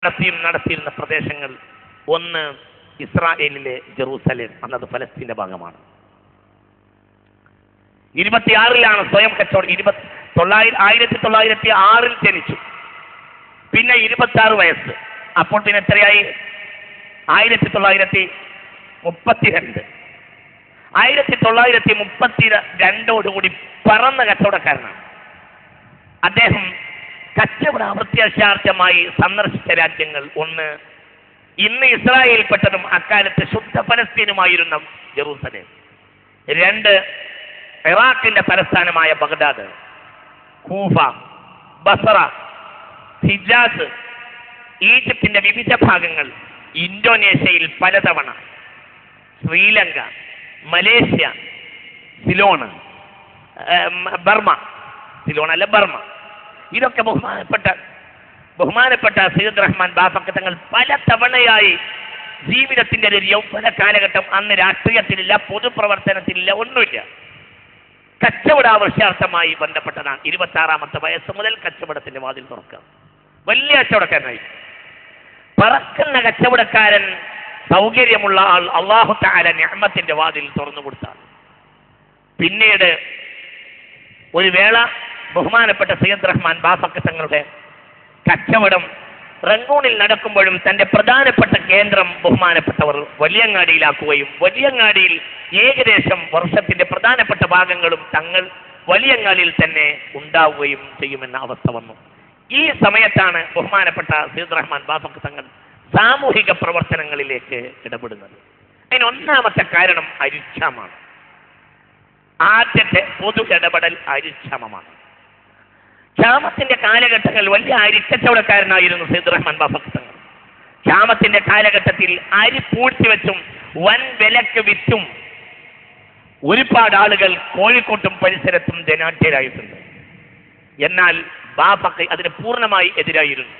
നടത്തിയിരുന്ന പ്രദേശങ്ങൾ ഒന്ന് ഇസ്രായേലിലെ ജെറൂസലേം, അന്നത് ഫലസ്തീന്റെ ഭാഗമാണ്. 26 സ്വയം കച്ചവടം. 1906 ജനിച്ചു. പിന്നെ 26 വയസ്സ്. അപ്പോൾ പിന്നെ എത്രയായി? 1932. 1932 പറന്ന കച്ചവടക്കാരനാണ് അദ്ദേഹം. കച്ചവട അപ്രത്യാശാർത്ഥമായി സന്ദർശിച്ച രാജ്യങ്ങൾ ഒന്ന് ഇന്ന് ഇസ്രായേൽപ്പെട്ടതും അക്കാലത്ത് ശുദ്ധ ഫലസ്തീനുമായിരുന്ന ജെറൂസലേം. 2 ഇറാഖിന്റെ തലസ്ഥാനമായ ബഗ്ദാദ്, കൂഫ, ബസറ, ഹിജാസ്, ഈജിപ്തിന്റെ വിവിധ ഭാഗങ്ങൾ, ഇന്തോനേഷ്യയിൽ പലതവണ, ശ്രീലങ്ക, മലേഷ്യ, സിലോൺ, ബർമ്മ, സിലോൺ അല്ല ബർമ്മ. ഇതൊക്കെ ബഹുമാനപ്പെട്ട സയ്യിദ് റഹ്മാൻ ബാഫഖ് തങ്ങൾ പല തവണയായി ജീവിതത്തിന്റെ ഒരു യൗവന കാലഘട്ടം, അന്ന് രാഷ്ട്രീയത്തിലില്ല, പൊതുപ്രവർത്തനത്തിലില്ല, ഒന്നുമില്ല, കച്ചവടാവശ്യാർത്ഥമായി ബന്ധപ്പെട്ടതാണ്. 26 വയസ്സ് മുതൽ കച്ചവടത്തിന്റെ വാതിൽ തുറക്കുക. വലിയ കച്ചവടക്കാരനായി. പറക്കുന്ന കച്ചവടക്കാരൻ, സൗകര്യമുള്ള ആൾ, അല്ലാഹു തആല നിഅമത്തിന്റെ വാതിൽ തുറന്നു കൊടുത്താൽ. പിന്നീട് ഒരു വേള ബഹുമാനപ്പെട്ട സയ്യിദ് റഹ്മാൻ ബാഫഖ് തങ്ങളുടെ കച്ചവടം റംഗൂണിൽ നടക്കുമ്പോഴും തന്റെ പ്രധാനപ്പെട്ട കേന്ദ്രം ബഹുമാനപ്പെട്ടവർ വലിയങ്ങാടിയിലാക്കുകയും വലിയങ്ങാടിയിൽ ഏകദേശം വർഷത്തിന്റെ പ്രധാനപ്പെട്ട ഭാഗങ്ങളും തങ്ങൾ വലിയങ്ങാടിയിൽ തന്നെ ഉണ്ടാവുകയും ചെയ്യുമെന്ന അവസ്ഥ വന്നു. ഈ സമയത്താണ് ബഹുമാനപ്പെട്ട സയ്യിദ് റഹ്മാൻ ബാഫഖ് തങ്ങൾ സാമൂഹിക പ്രവർത്തനങ്ങളിലേക്ക് ഇടപെടുന്നത്. അതിന് ഒന്നാമത്തെ കാരണം അരിക്ഷാമമാണ്. ആദ്യത്തെ പൊതു ഇടപെടൽ അരിക്ഷാമമാണ്. ക്ഷാമത്തിന്റെ കാലഘട്ടങ്ങൾ വലിയ അരിക്കച്ചവടക്കാരനായിരുന്നു സയ്യിദ് റഹ്മാൻ ബാഫഖ് തങ്ങൾ. ക്ഷാമത്തിന്റെ കാലഘട്ടത്തിൽ അരി പൂഴ്ത്തിവെച്ചും വൻ വിലക്ക് വിറ്റും ഒരുപാട് ആളുകൾ കോഴിക്കോട്ടും പരിസരത്തും ജനാഢ്യരായിട്ടുണ്ട്. എന്നാൽ ബാഫഖ് അതിന് പൂർണ്ണമായി എതിരായിരുന്നു.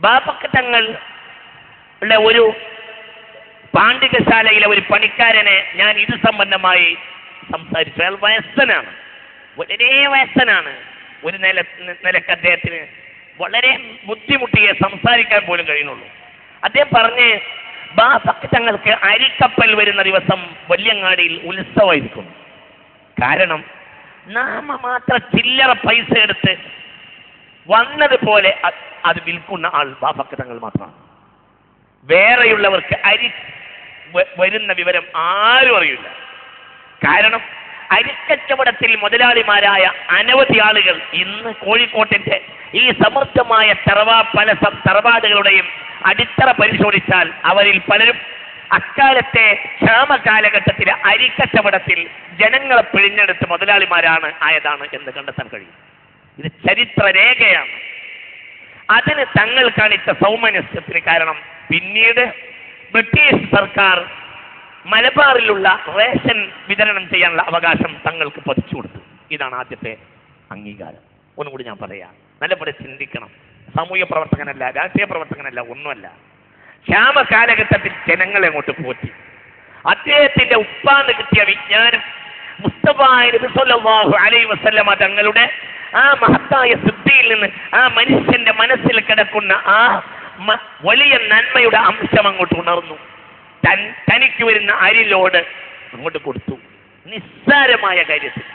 ബാഫഖ് തങ്ങളുടെ ഒരു പാണ്ഡികശാലയിലെ ഒരു പണിക്കാരനെ ഞാൻ ഇത് സംബന്ധമായി സംസാരിച്ചു. അയാൾ വയസ്സനാണ്, വളരെ വയസ്സനാണ്. ഒരു നിലക്ക് അദ്ദേഹത്തിന് വളരെ ബുദ്ധിമുട്ടിയെ സംസാരിക്കാൻ പോലും കഴിയുന്നുള്ളൂ. അദ്ദേഹം പറഞ്ഞ് ബാഫഖ് തങ്ങൾക്ക് അരിക്കപ്പൽ വരുന്ന ദിവസം വലിയങ്ങാടിയിൽ ഉത്സവമായിരിക്കും. കാരണം നാമമാത്ര ചില്ലറ പൈസ എടുത്ത് വന്നതുപോലെ അത് വിൽക്കുന്ന ആൾ ബാഫഖ് തങ്ങൾ മാത്രമാണ്. വേറെയുള്ളവർക്ക് അരി വരുന്ന വിവരം ആരും അറിയില്ല. കാരണം അരിക്കച്ചവടത്തിൽ മുതലാളിമാരായ അനവധി ആളുകൾ ഇന്ന് കോഴിക്കോട്ടിന്റെ ഈ സമൃദ്ധമായ പല തറവാടുകളുടെയും അടിത്തറ പരിശോധിച്ചാൽ അവരിൽ പലരും അക്കാലത്തെ ക്ഷാമ കാലഘട്ടത്തിലെ അരിക്കച്ചവടത്തിൽ ജനങ്ങളെ പിഴിഞ്ഞെടുത്ത് മുതലാളിമാരാണ് ആയതാണ് എന്ന് കണ്ടെത്താൻ കഴിയും. ഇത് ചരിത്രരേഖയാണ്. അതിന് തങ്ങൾ കാണിച്ച സൗമനസ്യത്തിന് കാരണം പിന്നീട് ബ്രിട്ടീഷ് സർക്കാർ മലബാറിലുള്ള റേഷൻ വിതരണം ചെയ്യാനുള്ള അവകാശം തങ്ങൾക്ക് പതിച്ചു കൊടുത്തു. ഇതാണ് ആദ്യത്തെ അംഗീകാരം. ഒന്നുകൂടി ഞാൻ പറയാം, നല്ലപോലെ ചിന്തിക്കണം. സാമൂഹ്യ പ്രവർത്തകനല്ല, രാഷ്ട്രീയ പ്രവർത്തകനല്ല, ഒന്നുമല്ല. ക്ഷാമ കാലഘട്ടത്തിൽ ജനങ്ങളെ അങ്ങോട്ട് പോറ്റി. അദ്ദേഹത്തിന്റെ ഉപ്പാന്ന് കിട്ടിയ വിജ്ഞാനം മുസ്തഫ നബി സല്ലല്ലാഹു അലൈഹി വസല്ലമ തങ്ങളുടെ ആ മഹത്തായ സിദ്ധിയിൽ നിന്ന് ആ മനുഷ്യന്റെ മനസ്സിൽ കിടക്കുന്ന ആ വലിയ നന്മയുടെ അംശം അങ്ങോട്ട് ഉണർന്നു. തനിക്ക് വരുന്ന അരിലോട് അങ്ങോട്ട് കൊടുത്തു. നിസ്സാരമായ കാര്യത്തിൽ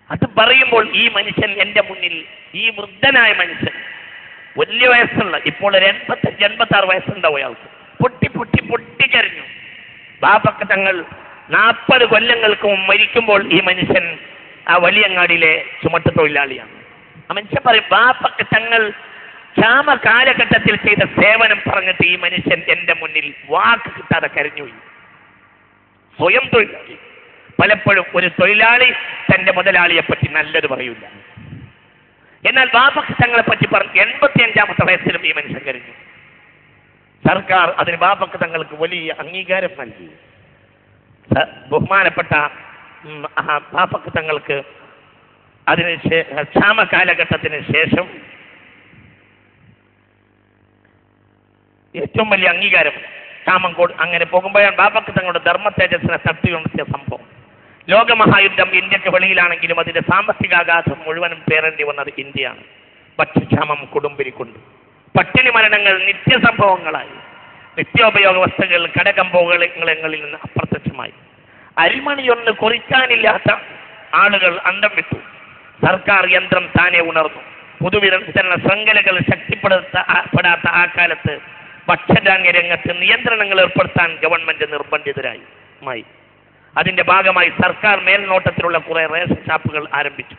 അത് പറയുമ്പോൾ ഈ മനുഷ്യൻ എൻ്റെ മുന്നിൽ, ഈ വൃദ്ധനായ മനുഷ്യൻ, വലിയ വയസ്സുള്ള, ഇപ്പോൾ 85-86 വയസ്സുണ്ടാവും അയാൾക്ക്, പൊട്ടിക്കരഞ്ഞു. ബാഫഖ് തങ്ങൾ 40 കൊല്ലങ്ങൾക്ക് മുമ്പ് മരിക്കുമ്പോൾ ഈ മനുഷ്യൻ ആ വലിയങ്ങാടിയിലെ ചുമട്ട് തൊഴിലാളിയാണ്. ആ മനുഷ്യൻ പറയും, ബാഫഖ് തങ്ങൾ ക്ഷാമ കാലഘട്ടത്തിൽ ചെയ്ത സേവനം പറഞ്ഞിട്ട് ഈ മനുഷ്യൻ എൻ്റെ മുന്നിൽ വാക്ക് കിട്ടാതെ കരഞ്ഞുപോയി. സ്വയം തൊഴിലാളി. പലപ്പോഴും ഒരു തൊഴിലാളി തന്റെ മുതലാളിയെ പറ്റി നല്ലത് പറയൂല. എന്നാൽ ബാഫഖ് തങ്ങളെ പറ്റി പറഞ്ഞ് 85-ാമത്തെ വയസ്സിലും ഈ മനുഷ്യൻ കരഞ്ഞു. സർക്കാർ അതിന് ബാഫഖ് തങ്ങൾക്ക് വലിയ അംഗീകാരം നൽകി. ബഹുമാനപ്പെട്ട ബാഫഖ് തങ്ങൾക്ക് അതിന് ക്ഷാമ കാലഘട്ടത്തിന് ശേഷം ഏറ്റവും വലിയ അംഗീകാരം കാമങ്കോട്. അങ്ങനെ പോകുമ്പോഴാണ് ബാഫഖ് തങ്ങളുടെ ധർമ്മ തേജസ്സിനെ തട്ടിയുണർത്തിയ സംഭവം. ലോകമഹായുദ്ധം ഇന്ത്യക്ക് വെളിയിലാണെങ്കിലും അതിന്റെ സാമ്പത്തികാഘാതം മുഴുവനും പേരേണ്ടി വന്നത് ഇന്ത്യയാണ്. ഭക്ഷ്യക്ഷാമം കൊടുമ്പിരിക്കൊണ്ട് പട്ടിണി മരണങ്ങൾ നിത്യസംഭവങ്ങളായി. നിത്യോപയോഗ വസ്തുക്കൾ കടകമ്പോളങ്ങളിൽ നിന്ന് അപ്രത്യക്ഷമായി. അരിമണിയൊന്ന് കുറിക്കാനില്ലാത്ത ആളുകൾ അന്തം വിട്ടു. സർക്കാർ യന്ത്രം താനെ ഉണർന്നു. പൊതുവിതരണ ശൃംഖലകൾ ശക്തിപ്പെടാത്ത ആ കാലത്ത് ഭക്ഷ്യധാന്യ രംഗത്ത് നിയന്ത്രണങ്ങൾ ഏർപ്പെടുത്താൻ ഗവൺമെന്റ് നിർബന്ധിതരായി. അതിന്റെ ഭാഗമായി സർക്കാർ മേൽനോട്ടത്തിലുള്ള കുറെ റേഷൻ ഷാപ്പുകൾ ആരംഭിച്ചു.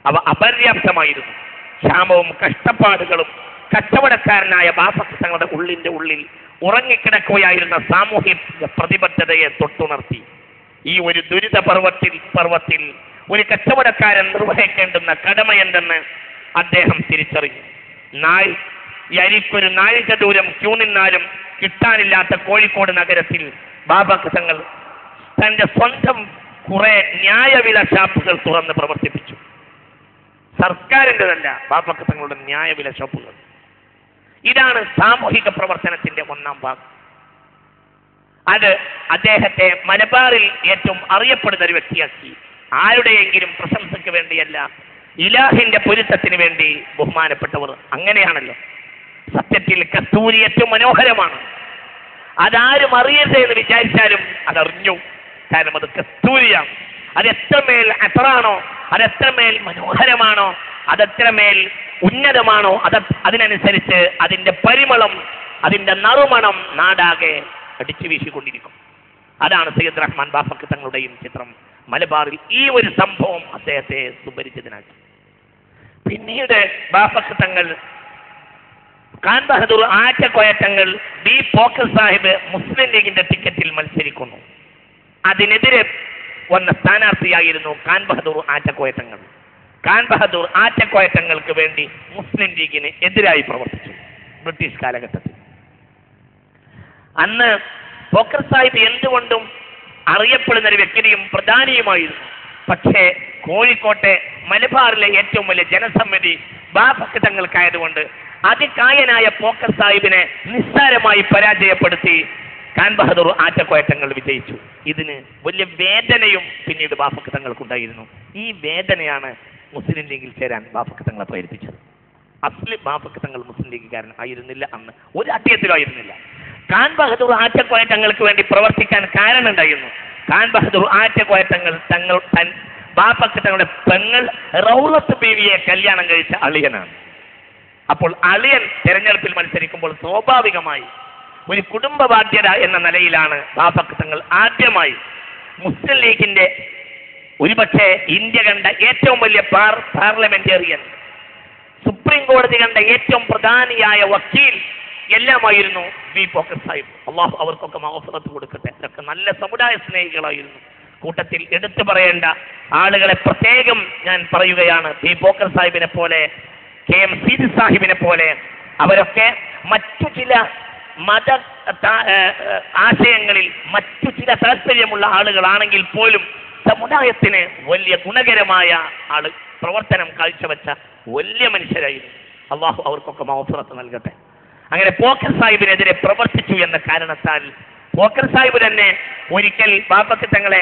അവ അപര്യാപ്തമായിരുന്നു. ക്ഷാമവും കഷ്ടപ്പാടുകളും കച്ചവടക്കാരനായ ബാഫക്ക് തങ്ങളുടെ ഉള്ളിൽ ഉറങ്ങിക്കിടക്കുകയായിരുന്ന സാമൂഹിക പ്രതിബദ്ധതയെ തൊട്ടുണർത്തി. ഈ ഒരു ദുരിത പർവത്തിൽ ഒരു കച്ചവടക്കാരൻ നിർവഹിക്കേണ്ടുന്ന കടമയെന്തെന്ന് അദ്ദേഹം തിരിച്ചറിഞ്ഞു. ഈ അരിക്കൊരു നാഴിക ദൂരം ക്യൂ നിന്നാലും കിട്ടാനില്ലാത്ത കോഴിക്കോട് നഗരത്തിൽ ബാഫക്ക് തങ്ങൾ തന്റെ സ്വന്തം കുറെ ന്യായവില ഷാപ്പുകൾ തുറന്ന് പ്രവർത്തിപ്പിച്ചു. സർക്കാരിൻ്റെതല്ല, ബാഫക്ക് തങ്ങളുടെ ന്യായവില ഷോപ്പുകൾ. ഇതാണ് സാമൂഹിക പ്രവർത്തനത്തിന്റെ ഒന്നാം ഭാഗം. അത് അദ്ദേഹത്തെ മലബാറിൽ ഏറ്റവും അറിയപ്പെടുന്ന ഒരു വ്യക്തിയാക്കി. ആരുടെയെങ്കിലും പ്രശംസയ്ക്ക് വേണ്ടിയല്ല, ഇലാഹിന്റെ പൊരുത്തത്തിന് വേണ്ടി ബഹുമാനപ്പെട്ടവർ. അങ്ങനെയാണല്ലോ. സത്യത്തിൽ കസ്തൂരി ഏറ്റവും മനോഹരമാണ്. അതാരും അറിയരുത് എന്ന് വിചാരിച്ചാലും അതറിഞ്ഞു. കാരണം അത് കസ്തൂരിയാണ്. അത് എത്രമേൽ അത്തറാണോ, അതെത്രമേൽ മനോഹരമാണോ, അതെത്രമേൽ ഉന്നതമാണോ, അതിനനുസരിച്ച് അതിന്റെ പരിമളം, അതിന്റെ നറുമണം നാടാകെ അടിച്ചു വീശിക്കൊണ്ടിരിക്കും. അതാണ് സയ്യിദ് റഹ്മാൻ ബാഫക്ക് തങ്ങളുടെയും ചിത്രം. മലബാറിൽ ഈ ഒരു സംഭവം അദ്ദേഹത്തെ സുപരിചിതനാക്കി. പിന്നീട് ബാഫക്ക് തങ്ങൾ, ഖാൻ ബഹദൂർ ആറ്റക്കോയ തങ്ങൾ, ബി പോക്കർ സാഹിബ് മുസ്ലിം ലീഗിന്റെ ടിക്കറ്റിൽ മത്സരിക്കുന്നു. അതിനെതിരെ വന്ന സ്ഥാനാർത്ഥിയായിരുന്നു ഖാൻ ബഹദൂർ ആറ്റക്കോയ തങ്ങൾ. ഖാൻ ബഹദൂർ ആറ്റക്കോയ തങ്ങൾക്ക് വേണ്ടി മുസ്ലിം ലീഗിന് എതിരായി പ്രവർത്തിച്ചു ബ്രിട്ടീഷ് കാലഘട്ടത്തിൽ. അന്ന് പോക്കർ സാഹിബ് എന്തുകൊണ്ടും അറിയപ്പെടുന്ന ഒരു വ്യക്തിയും പ്രധാനിയുമായിരുന്നു. പക്ഷേ കോഴിക്കോട്ടെ മലബാറിലെ ഏറ്റവും വലിയ ജനസമ്മതി ബാഫക്ക് തങ്ങൾക്കായതുകൊണ്ട് അതികായനായ പോക്കർ സാഹിബിനെ നിസ്സാരമായി പരാജയപ്പെടുത്തി ഖാൻ ബഹദൂർ ആറ്റക്കോയ തങ്ങൾ വിജയിച്ചു. ഇതിന് വലിയ വേദനയും പിന്നീട് ബാഫക്ക് തങ്ങൾക്കുണ്ടായിരുന്നു. ഈ വേദനയാണ് മുസ്ലിം ലീഗിൽ ചേരാൻ ബാഫക്ക് തങ്ങളെ പ്രേരിപ്പിച്ചത്. അസ്ലി ബാഫക്ക് തങ്ങൾ മുസ്ലിം ലീഗുകാരൻ ആയിരുന്നില്ല, അന്ന് ഒരു അധ്യയത്തിലും ആയിരുന്നില്ല. ഖാൻ ബഹദൂർ ആറ്റക്കോയ തങ്ങൾക്ക് വേണ്ടി പ്രവർത്തിക്കാൻ കാരണമുണ്ടായിരുന്നു. ഖാൻ ബഹദൂർ ആറ്റക്കോയ തങ്ങൾ ബാഫക്ക് തങ്ങളുടെ പെങ്ങൾ റൗളത്ത് ബീവിയെ കല്യാണം കഴിച്ച അളിയനാണ്. അപ്പോൾ അളിയൻ തെരഞ്ഞെടുപ്പിൽ മത്സരിക്കുമ്പോൾ സ്വാഭാവികമായി ഒരു കുടുംബ ബാധ്യത എന്ന നിലയിലാണ് ബാഫക്ക് തങ്ങൾ ആദ്യമായി മുസ്ലിം ലീഗിന്റെ ഒരുപക്ഷെ ഇന്ത്യ കണ്ട ഏറ്റവും വലിയ പാർലമെന്റേറിയൻ, സുപ്രീം കോടതി കണ്ട ഏറ്റവും പ്രധാനിയായ വക്കീൽ എല്ലാമായിരുന്നു ബി പോക്കർ സാഹിബ്. അള്ളാഹു അവർക്കൊക്കെ മഗ്ഫിറത്ത് കൊടുക്കട്ടെ. ഇതൊക്കെ നല്ല സമുദായ സ്നേഹികളായിരുന്നു. കൂട്ടത്തിൽ എടുത്തു പറയേണ്ട ആളുകളെ പ്രത്യേകം ഞാൻ പറയുകയാണ്. ബി പോക്കർ സാഹിബിനെ പോലെ, കെ എം സീതി സാഹിബിനെ പോലെ അവരൊക്കെ മറ്റു ചില മത ആശയങ്ങളിൽ മറ്റു ചില താല്പര്യമുള്ള ആളുകളാണെങ്കിൽ പോലും സമുദായത്തിന് വലിയ ഗുണകരമായ പ്രവർത്തനം കാഴ്ചവെച്ച വലിയ മനുഷ്യരായിരുന്നു. അള്ളാഹു അവർക്കൊക്കെ മഗ്ഫിറത്ത് നൽകട്ടെ. അങ്ങനെ പോക്കർ സാഹിബിനെതിരെ പ്രവർത്തിച്ചു എന്ന കാരണത്താൽ പോക്കർ സാഹിബ് തന്നെ ഒരിക്കൽ ബാഫക്ക് തങ്ങളെ,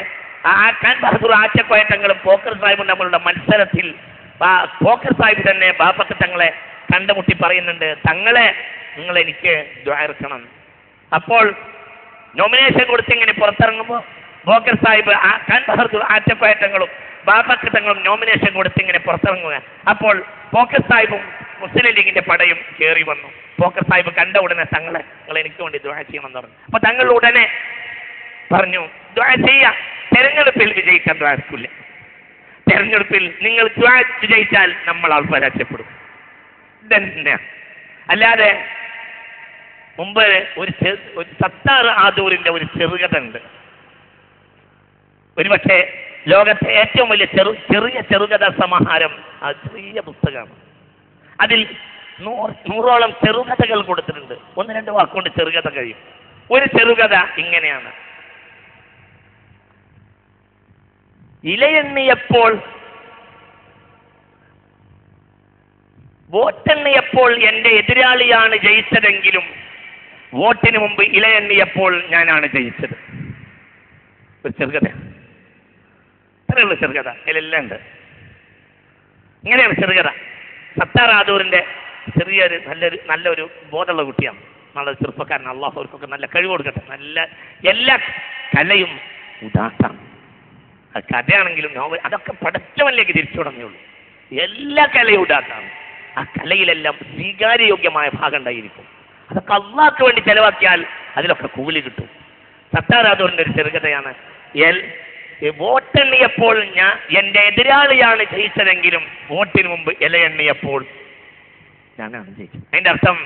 ഖാൻ ബഹദൂർ ആറ്റക്കോയ തങ്ങളും പോക്കർ സാഹിബും തമ്മിലുള്ള മത്സരത്തിൽ പോക്കർ സാഹിബ് തന്നെ ബാഫക്ക് തങ്ങളെ കണ്ടുമുട്ടി പറയുന്നുണ്ട്, തങ്ങളെ നിങ്ങൾ എനിക്ക് ദുആ ഇറക്കണം. അപ്പോൾ നോമിനേഷൻ കൊടുത്തിങ്ങനെ പുറത്തിറങ്ങുമ്പോൾ പോക്കർ സാഹിബ് ഖാൻ ബഹദൂർ ആറ്റക്കോയ തങ്ങളും ബാഫക്ക് തങ്ങളും നോമിനേഷൻ കൊടുത്തിങ്ങനെ പുറത്തിറങ്ങുക. അപ്പോൾ പോക്കർ സാഹിബും മുസ്ലിം ലീഗിന്റെ പടയും കയറി വന്നു. പോക്കർ സാഹിബ് കണ്ട ഉടനെ തങ്ങളെ നിങ്ങൾ എനിക്ക് വേണ്ടി ദുആ ചെയ്യണം എന്ന് പറഞ്ഞു. അപ്പൊ തങ്ങൾ ഉടനെ പറഞ്ഞു, ദുആ ചെയ്യാം, തെരഞ്ഞെടുപ്പിൽ വിജയിക്കാൻ ദുആ എടുക്കില്ല. തെരഞ്ഞെടുപ്പിൽ നിങ്ങൾ ദുആ വിജയിച്ചാൽ നമ്മൾ പരാജയപ്പെടും. ഇതന്നെ. അല്ലാതെ മുമ്പ് ഒരു സത്താർ ആദൂരിന്റെ ഒരു ചെറുകഥ ഉണ്ട്. ഒരുപക്ഷെ ലോകത്തെ ഏറ്റവും വലിയ ചെറിയ ചെറുകഥ സമാഹാരം, ആ ചെറിയ പുസ്തകമാണ്. അതിൽ 100ഓളം ചെറുകഥകൾ കൊടുത്തിട്ടുണ്ട്. 1-2 വാക്കുകൊണ്ട് ചെറുകഥ കഴിയും. ഒരു ചെറുകഥ ഇങ്ങനെയാണ്: ഇലയെണ്ണിയപ്പോൾ വോട്ടെണ്ണിയപ്പോൾ എൻ്റെ എതിരാളിയാണ് ജയിച്ചതെങ്കിലും വോട്ടിന് മുമ്പ് ഇലയെണ്ണിയപ്പോൾ ഞാനാണ് ജയിച്ചത്. ഒരു ചെറുകഥ, ഇത്രയുള്ള ചെറുകഥ ഇതിലെല്ലാം ഉണ്ട്. ഇങ്ങനെയാണ് ചെറുകഥ. സത്താർ ആദൂരിന്റെ ചെറിയൊരു നല്ലൊരു ബോധമുള്ള കുട്ടിയാണ്, നല്ല ചെറുപ്പക്കാരൻ. അള്ളാഹു അവർക്കൊക്കെ നല്ല കഴിവ് കൊടുക്കട്ടെ. നല്ല എല്ലാ കലയും ഉദാത്താണ്. കഥയാണെങ്കിലും നോവൽ അതൊക്കെ പടച്ചവനിലേക്ക് തിരിച്ചു തുടങ്ങിയുള്ളൂ. എല്ലാ കലയും ഉദാത്താണ്. ആ കലയിലെല്ലാം സ്വീകാര്യയോഗ്യമായ ഭാഗം ഉണ്ടായിരിക്കും. അതൊക്കെ അള്ളാഹ്ക്ക് വേണ്ടി ചെലവാക്കിയാൽ അതിലൊക്കെ കൂലി കിട്ടും. സത്താറാദൂറിന്റെ ഒരു ചെറുകഥയാണ്. വോട്ടെണ്ണിയപ്പോൾ എന്റെ എതിരാളിയാണ് ജയിച്ചതെങ്കിലും വോട്ടിന് മുമ്പ് ഇല എണ്ണിയപ്പോൾ ഞാനാണ് ജയിച്ചത്. അതിന്റെ അർത്ഥം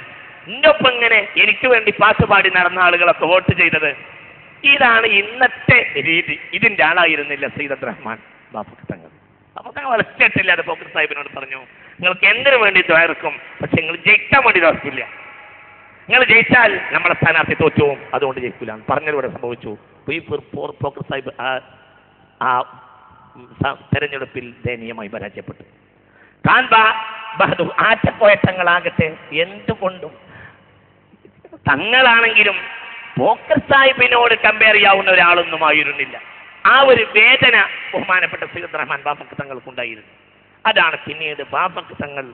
എന്റെ ഒപ്പം ഇങ്ങനെ എനിക്ക് വേണ്ടി പാട്ടുപാടി നടന്ന ആളുകളൊക്കെ വോട്ട് ചെയ്തത്. ഇതാണ് ഇന്നത്തെ രീതി. ഇതിന്റെ ആളായിരുന്നില്ല സയ്യിദ് അബ്ദുറഹ്മാൻ ബാഫഖ് തങ്ങൾ. അപ്പൊ തങ്ങൾ വളർത്തിയിട്ടില്ലാതെ പോക്കർ സാഹിബിനോട് പറഞ്ഞു, നിങ്ങൾക്ക് എന്തിനു വേണ്ടി ദ്വാരക്കും, പക്ഷെ നിങ്ങൾ ജയിക്കാൻ വേണ്ടി ദ്വാരക്കില്ല. നിങ്ങൾ ജയിച്ചാൽ നമ്മുടെ സ്ഥാനാർത്ഥി തോറ്റു പോകും, അതുകൊണ്ട് ജയിക്കില്ല. പറഞ്ഞതിലൂടെ സംഭവിച്ചു. പോക്കർ സാഹിബ് ആ തെരഞ്ഞെടുപ്പിൽ ദയനീയമായി പരാജയപ്പെട്ടു. ആറ്റപ്പോയ തങ്ങളാകട്ടെ എന്തുകൊണ്ടും തങ്ങളാണെങ്കിലും പോക്കർ സാഹിബിനോട് കമ്പയർ ചെയ്യാവുന്ന ഒരാളൊന്നും ആയിരുന്നില്ല. ആ ഒരു വേദന ബഹുമാനപ്പെട്ട സയ്യിദ് റഹ്മാൻ ബാഫഖ് തങ്ങൾക്കുണ്ടായിരുന്നു. അതാണ് പിന്നീട് ബാഫഖ് തങ്ങൾ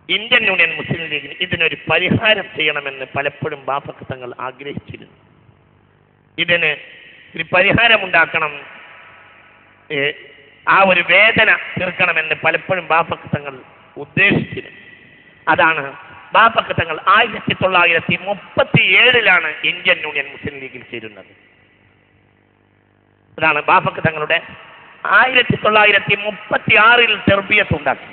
ഇന്ത്യൻ യൂണിയൻ മുസ്ലിം ലീഗിന് ഇതിനൊരു പരിഹാരം ചെയ്യണമെന്ന് പലപ്പോഴും ബാഫഖ് തങ്ങൾ ആഗ്രഹിച്ചിരുന്നു. ഇതിന് ഒരു പരിഹാരമുണ്ടാക്കണം, ആ ഒരു വേദന തീർക്കണമെന്ന് പലപ്പോഴും ബാഫഖ് തങ്ങൾ ഉദ്ദേശിച്ചിരുന്നു. അതാണ് ബാഫഖ് തങ്ങൾ 1937 ഇന്ത്യൻ യൂണിയൻ മുസ്ലിം ലീഗിൽ ചേരുന്നത്. അതാണ് ബാഫഖ് തങ്ങളുടെ 1936 തെർബിയത്ത് ഉണ്ടാക്കി.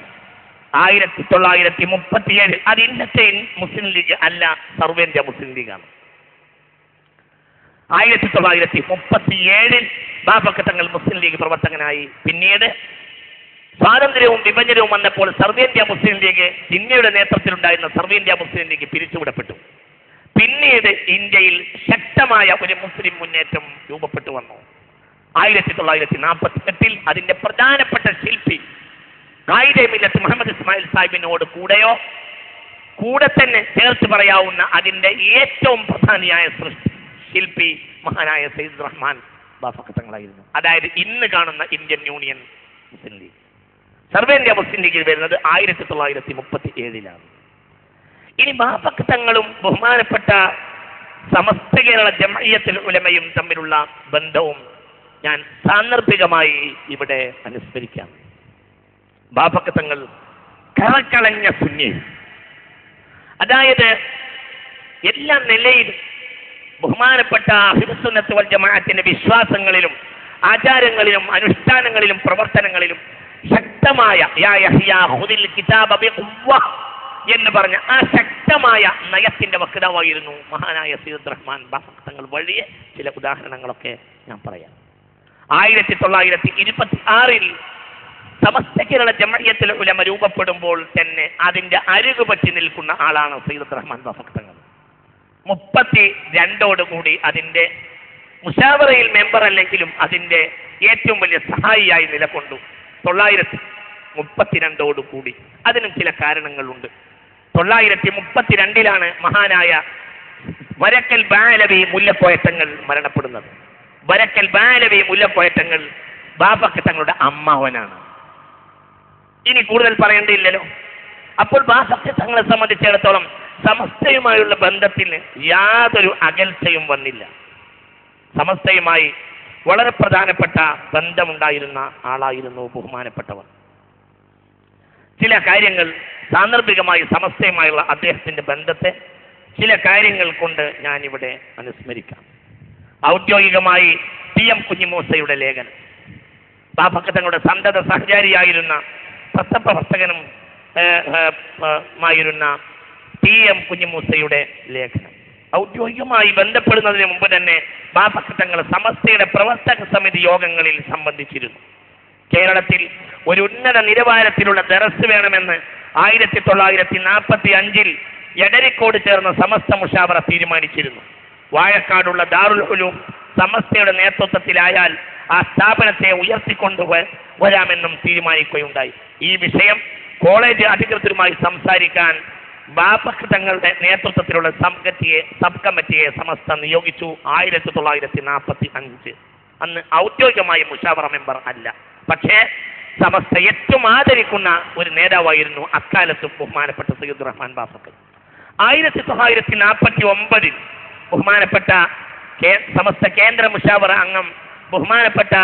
1937 അത് ഇന്നത്തെ മുസ്ലിം ലീഗ് അല്ല, സർവേന്ത്യ മുസ്ലിം ലീഗാണ്. 1937 ബാഫഖ് തങ്ങൾ മുസ്ലിം ലീഗ് പ്രവർത്തകനായി. പിന്നീട് സ്വാതന്ത്ര്യവും വിഭജനവും വന്നപ്പോൾ സർവേന്ത്യ മുസ്ലിം ലീഗ്, ഇന്ത്യയുടെ നേതൃത്വത്തിലുണ്ടായിരുന്ന സർവേന്ത്യ മുസ്ലിം ലീഗ് പിരിച്ചുവിടപ്പെട്ടു. പിന്നീട് ഇന്ത്യയിൽ ശക്തമായ ഒരു മുസ്ലിം മുന്നേറ്റം രൂപപ്പെട്ടു വന്നു. 1948 അതിന്റെ പ്രധാനപ്പെട്ട ശില്പി ഖായിദെ മില്ലത്ത് മുഹമ്മദ് ഇസ്മായിൽ സാഹിബിനോട് കൂടെ തന്നെ ചേർത്ത് പറയാവുന്ന അതിന്റെ ഏറ്റവും പ്രധാനിയായ ശില്പി മഹാനായ സയ്യിദ് റഹ്മാൻ ബാഫഖ് തങ്ങളായിരുന്നു. അതായത് ഇന്ന് കാണുന്ന ഇന്ത്യൻ യൂണിയൻ മുസ്ലിം ലീഗ്. സർവേന്ത്യ മുസ്ലിം ലീഗിൽ വരുന്നത് 1937. ഇനി ബാഫഖ് തങ്ങളും ബഹുമാനപ്പെട്ട സമസ്ത കേരള ജംഇയ്യത്തുൽ ഉലമയും തമ്മിലുള്ള ബന്ധവും ഞാൻ സാന്ദർഭികമായി ഇവിടെ അനുസ്മരിക്കാം. ബാഫഖ് തങ്ങൾ കറക്കളഞ്ഞ സുന്നി, അതായത് എല്ലാ നിലയിലും ബഹുമാനപ്പെട്ട അഹ്ലുസ് സുന്നത്ത് വൽ ജമാഅത്തിന്റെ വിശ്വാസങ്ങളിലും ആചാരങ്ങളിലും അനുഷ്ഠാനങ്ങളിലും പ്രവർത്തനങ്ങളിലും ശക്തമായ യാ യഹ്യാ ഖുദിൽ കിതാബ ബിഖുവ്വ എന്ന് പറഞ്ഞ ആ ശക്തമായ നയത്തിന്റെ വക്താവായിരുന്നു മഹാനായ സയ്യിദ് റഹ്മാൻ ബാഫഖ് തങ്ങൾ. വഴിയെ ചില ഉദാഹരണങ്ങളൊക്കെ ഞാൻ പറയാം. 1926 സമസ്ത കേരള ജംഇയ്യത്തുൽ ഉലമ രൂപപ്പെടുമ്പോൾ തന്നെ അതിന്റെ അരികുപറ്റി നിൽക്കുന്ന ആളാണ് സയ്യിദ് റഹ്മാൻ ബാഫഖ് തങ്ങൾ. 32 അതിന്റെ മുശാവറയിൽ മെമ്പർ അല്ലെങ്കിലും അതിന്റെ ഏറ്റവും വലിയ സഹായിയായി നിലകൊണ്ടു. 932 അതിനും ചില കാരണങ്ങളുണ്ട്. 932 മഹാനായ വരക്കൽ ബാലവി മുല്ലക്കോയ തങ്ങൾ മരണപ്പെടുന്നത്. വരക്കൽ ബാലവി മുല്ലക്കോയ തങ്ങൾ ബാഫഖ് തങ്ങളുടെ അമ്മാവനാണ്. ഇനി കൂടുതൽ പറയേണ്ടിയില്ലല്ലോ. അപ്പോൾ ബാഫഖ് തങ്ങളെ സംബന്ധിച്ചിടത്തോളം സമസ്തയുമായുള്ള ബന്ധത്തിന് യാതൊരു അകൽച്ചയും വന്നില്ല. സമസ്തയുമായി വളരെ പ്രധാനപ്പെട്ട ബന്ധമുണ്ടായിരുന്ന ആളായിരുന്നു ബഹുമാനപ്പെട്ടവർ. ചില കാര്യങ്ങൾ സാന്ദർഭികമായി സമസ്തയുമായുള്ള അദ്ദേഹത്തിന്റെ ബന്ധത്തെ ചില കാര്യങ്ങൾ കൊണ്ട് ഞാനിവിടെ അനുസ്മരിക്കാം. ഔദ്യോഗികമായി PM കുഞ്ഞിമൂസയുടെ ലേഖനം, ബാഫഖ് തങ്ങളുടെ സന്തത സഹചാരിയായിരുന്ന പത്രപ്രവർത്തകനും മായിരുന്ന PM കുഞ്ഞിമൂസയുടെ ലേഖനം. ഔദ്യോഗികമായി ബന്ധപ്പെടുന്നതിന് മുമ്പ് തന്നെ ബാഫഖ് തങ്ങൾ സമസ്തയുടെ പ്രവർത്തക സമിതി യോഗങ്ങളിൽ സംബന്ധിച്ചിരുന്നു. കേരളത്തിൽ ഒരു ഉന്നത നിലവാരത്തിലുള്ള ദറസ് വേണമെന്ന് 1945 എടരിക്കോട് ചേർന്ന സമസ്ത മുഷാവറ തീരുമാനിച്ചിരുന്നു. വാഴക്കാടുള്ള ദാറുൽ ഉലൂം സമസ്തയുടെ നേതൃത്വത്തിലായാൽ ആ സ്ഥാപനത്തെ ഉയർത്തിക്കൊണ്ടുവരാമെന്നും തീരുമാനിക്കുകയുണ്ടായി. ഈ വിഷയം കോളേജ് അധികൃതരുമായി സംസാരിക്കാൻ ബാഫഖ് തങ്ങളുടെ നേതൃത്വത്തിലുള്ള സബ് കമ്മിറ്റിയെ സമസ്ത നിയോഗിച്ചു. 1945 അന്ന് ഔദ്യോഗികമായി മുഷാവറ മെമ്പർ അല്ല, പക്ഷേ സമസ്ത ഏറ്റവും ആദരിക്കുന്ന ഒരു നേതാവായിരുന്നു അക്കാലത്തും ബഹുമാനപ്പെട്ട സയ്യിദ് റഹ്മാൻ ബാഫഖി. 1949 ബഹുമാനപ്പെട്ട സമസ്ത കേന്ദ്ര മുശാവറ അംഗം ബഹുമാനപ്പെട്ട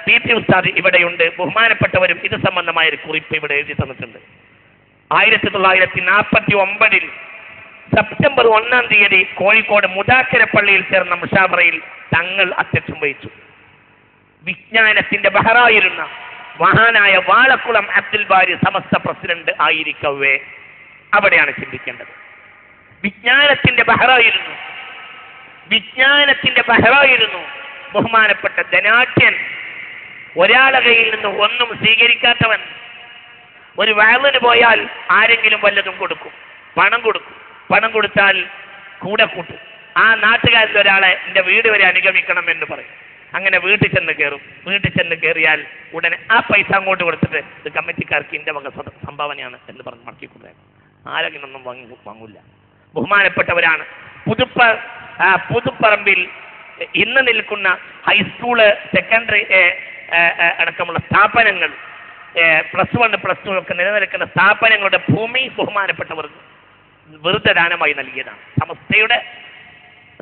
PT ഉസ്താദ് ഇവിടെയുണ്ട്. ബഹുമാനപ്പെട്ടവരും ഇത് സംബന്ധമായ ഒരു കുറിപ്പ് ഇവിടെ എഴുതി തന്നിട്ടുണ്ട്. 1949 സെപ്റ്റംബർ 1-ാം തീയതി കോഴിക്കോട് മുദാക്കര പള്ളിയിൽ ചേർന്ന മുശാവറയിൽ തങ്ങൾ അധ്യക്ഷം വഹിച്ചു. വിജ്ഞാനത്തിന്റെ ബഹറായിരുന്ന മഹാനായ വാളക്കുളം അബ്ദുൽ ബാരി സമസ്ത പ്രസിഡന്റ് ആയിരിക്കവേ അവിടെയാണ് ചിന്തിക്കേണ്ടത്. വിജ്ഞാനത്തിന്റെ ബഹറായിരുന്നു ബഹുമാനപ്പെട്ട ധനാഢ്യൻ, ഒരാളെ കയ്യിൽ നിന്ന് ഒന്നും സ്വീകരിക്കാത്തവൻ. ഒരു വയലിന് പോയാൽ ആരെങ്കിലും വല്ലതും കൊടുക്കും, പണം കൊടുത്താൽ കൂടെ കൂട്ടും. ആ നാട്ടുകാരിൽ ഒരാളെ എൻ്റെ വീട് വരെ അനുഗമിക്കണം എന്ന് പറയും. അങ്ങനെ വീട്ടിൽ ചെന്ന് കയറിയാൽ ഉടനെ ആ പൈസ അങ്ങോട്ട് കൊടുത്തിട്ട് ഇത് കമ്മിറ്റിക്കാർക്ക് എൻ്റെ വക സംഭാവനയാണ് എന്ന് പറഞ്ഞ് മടക്കിക്കൊണ്ടേ ആരെങ്കിലൊന്നും വാങ്ങൂല. ബഹുമാനപ്പെട്ടവരാണ്. പുതുപ്പറമ്പിൽ ഇന്ന് നിൽക്കുന്ന ഹൈസ്കൂള്, സെക്കൻഡറി അടക്കമുള്ള സ്ഥാപനങ്ങൾ, +1 +2 ഒക്കെ നിലനിൽക്കുന്ന സ്ഥാപനങ്ങളുടെ ഭൂമി ബഹുമാനപ്പെട്ടവർ വെറുതെ ദാനമായി നൽകിയതാണ്. സമസ്തയുടെ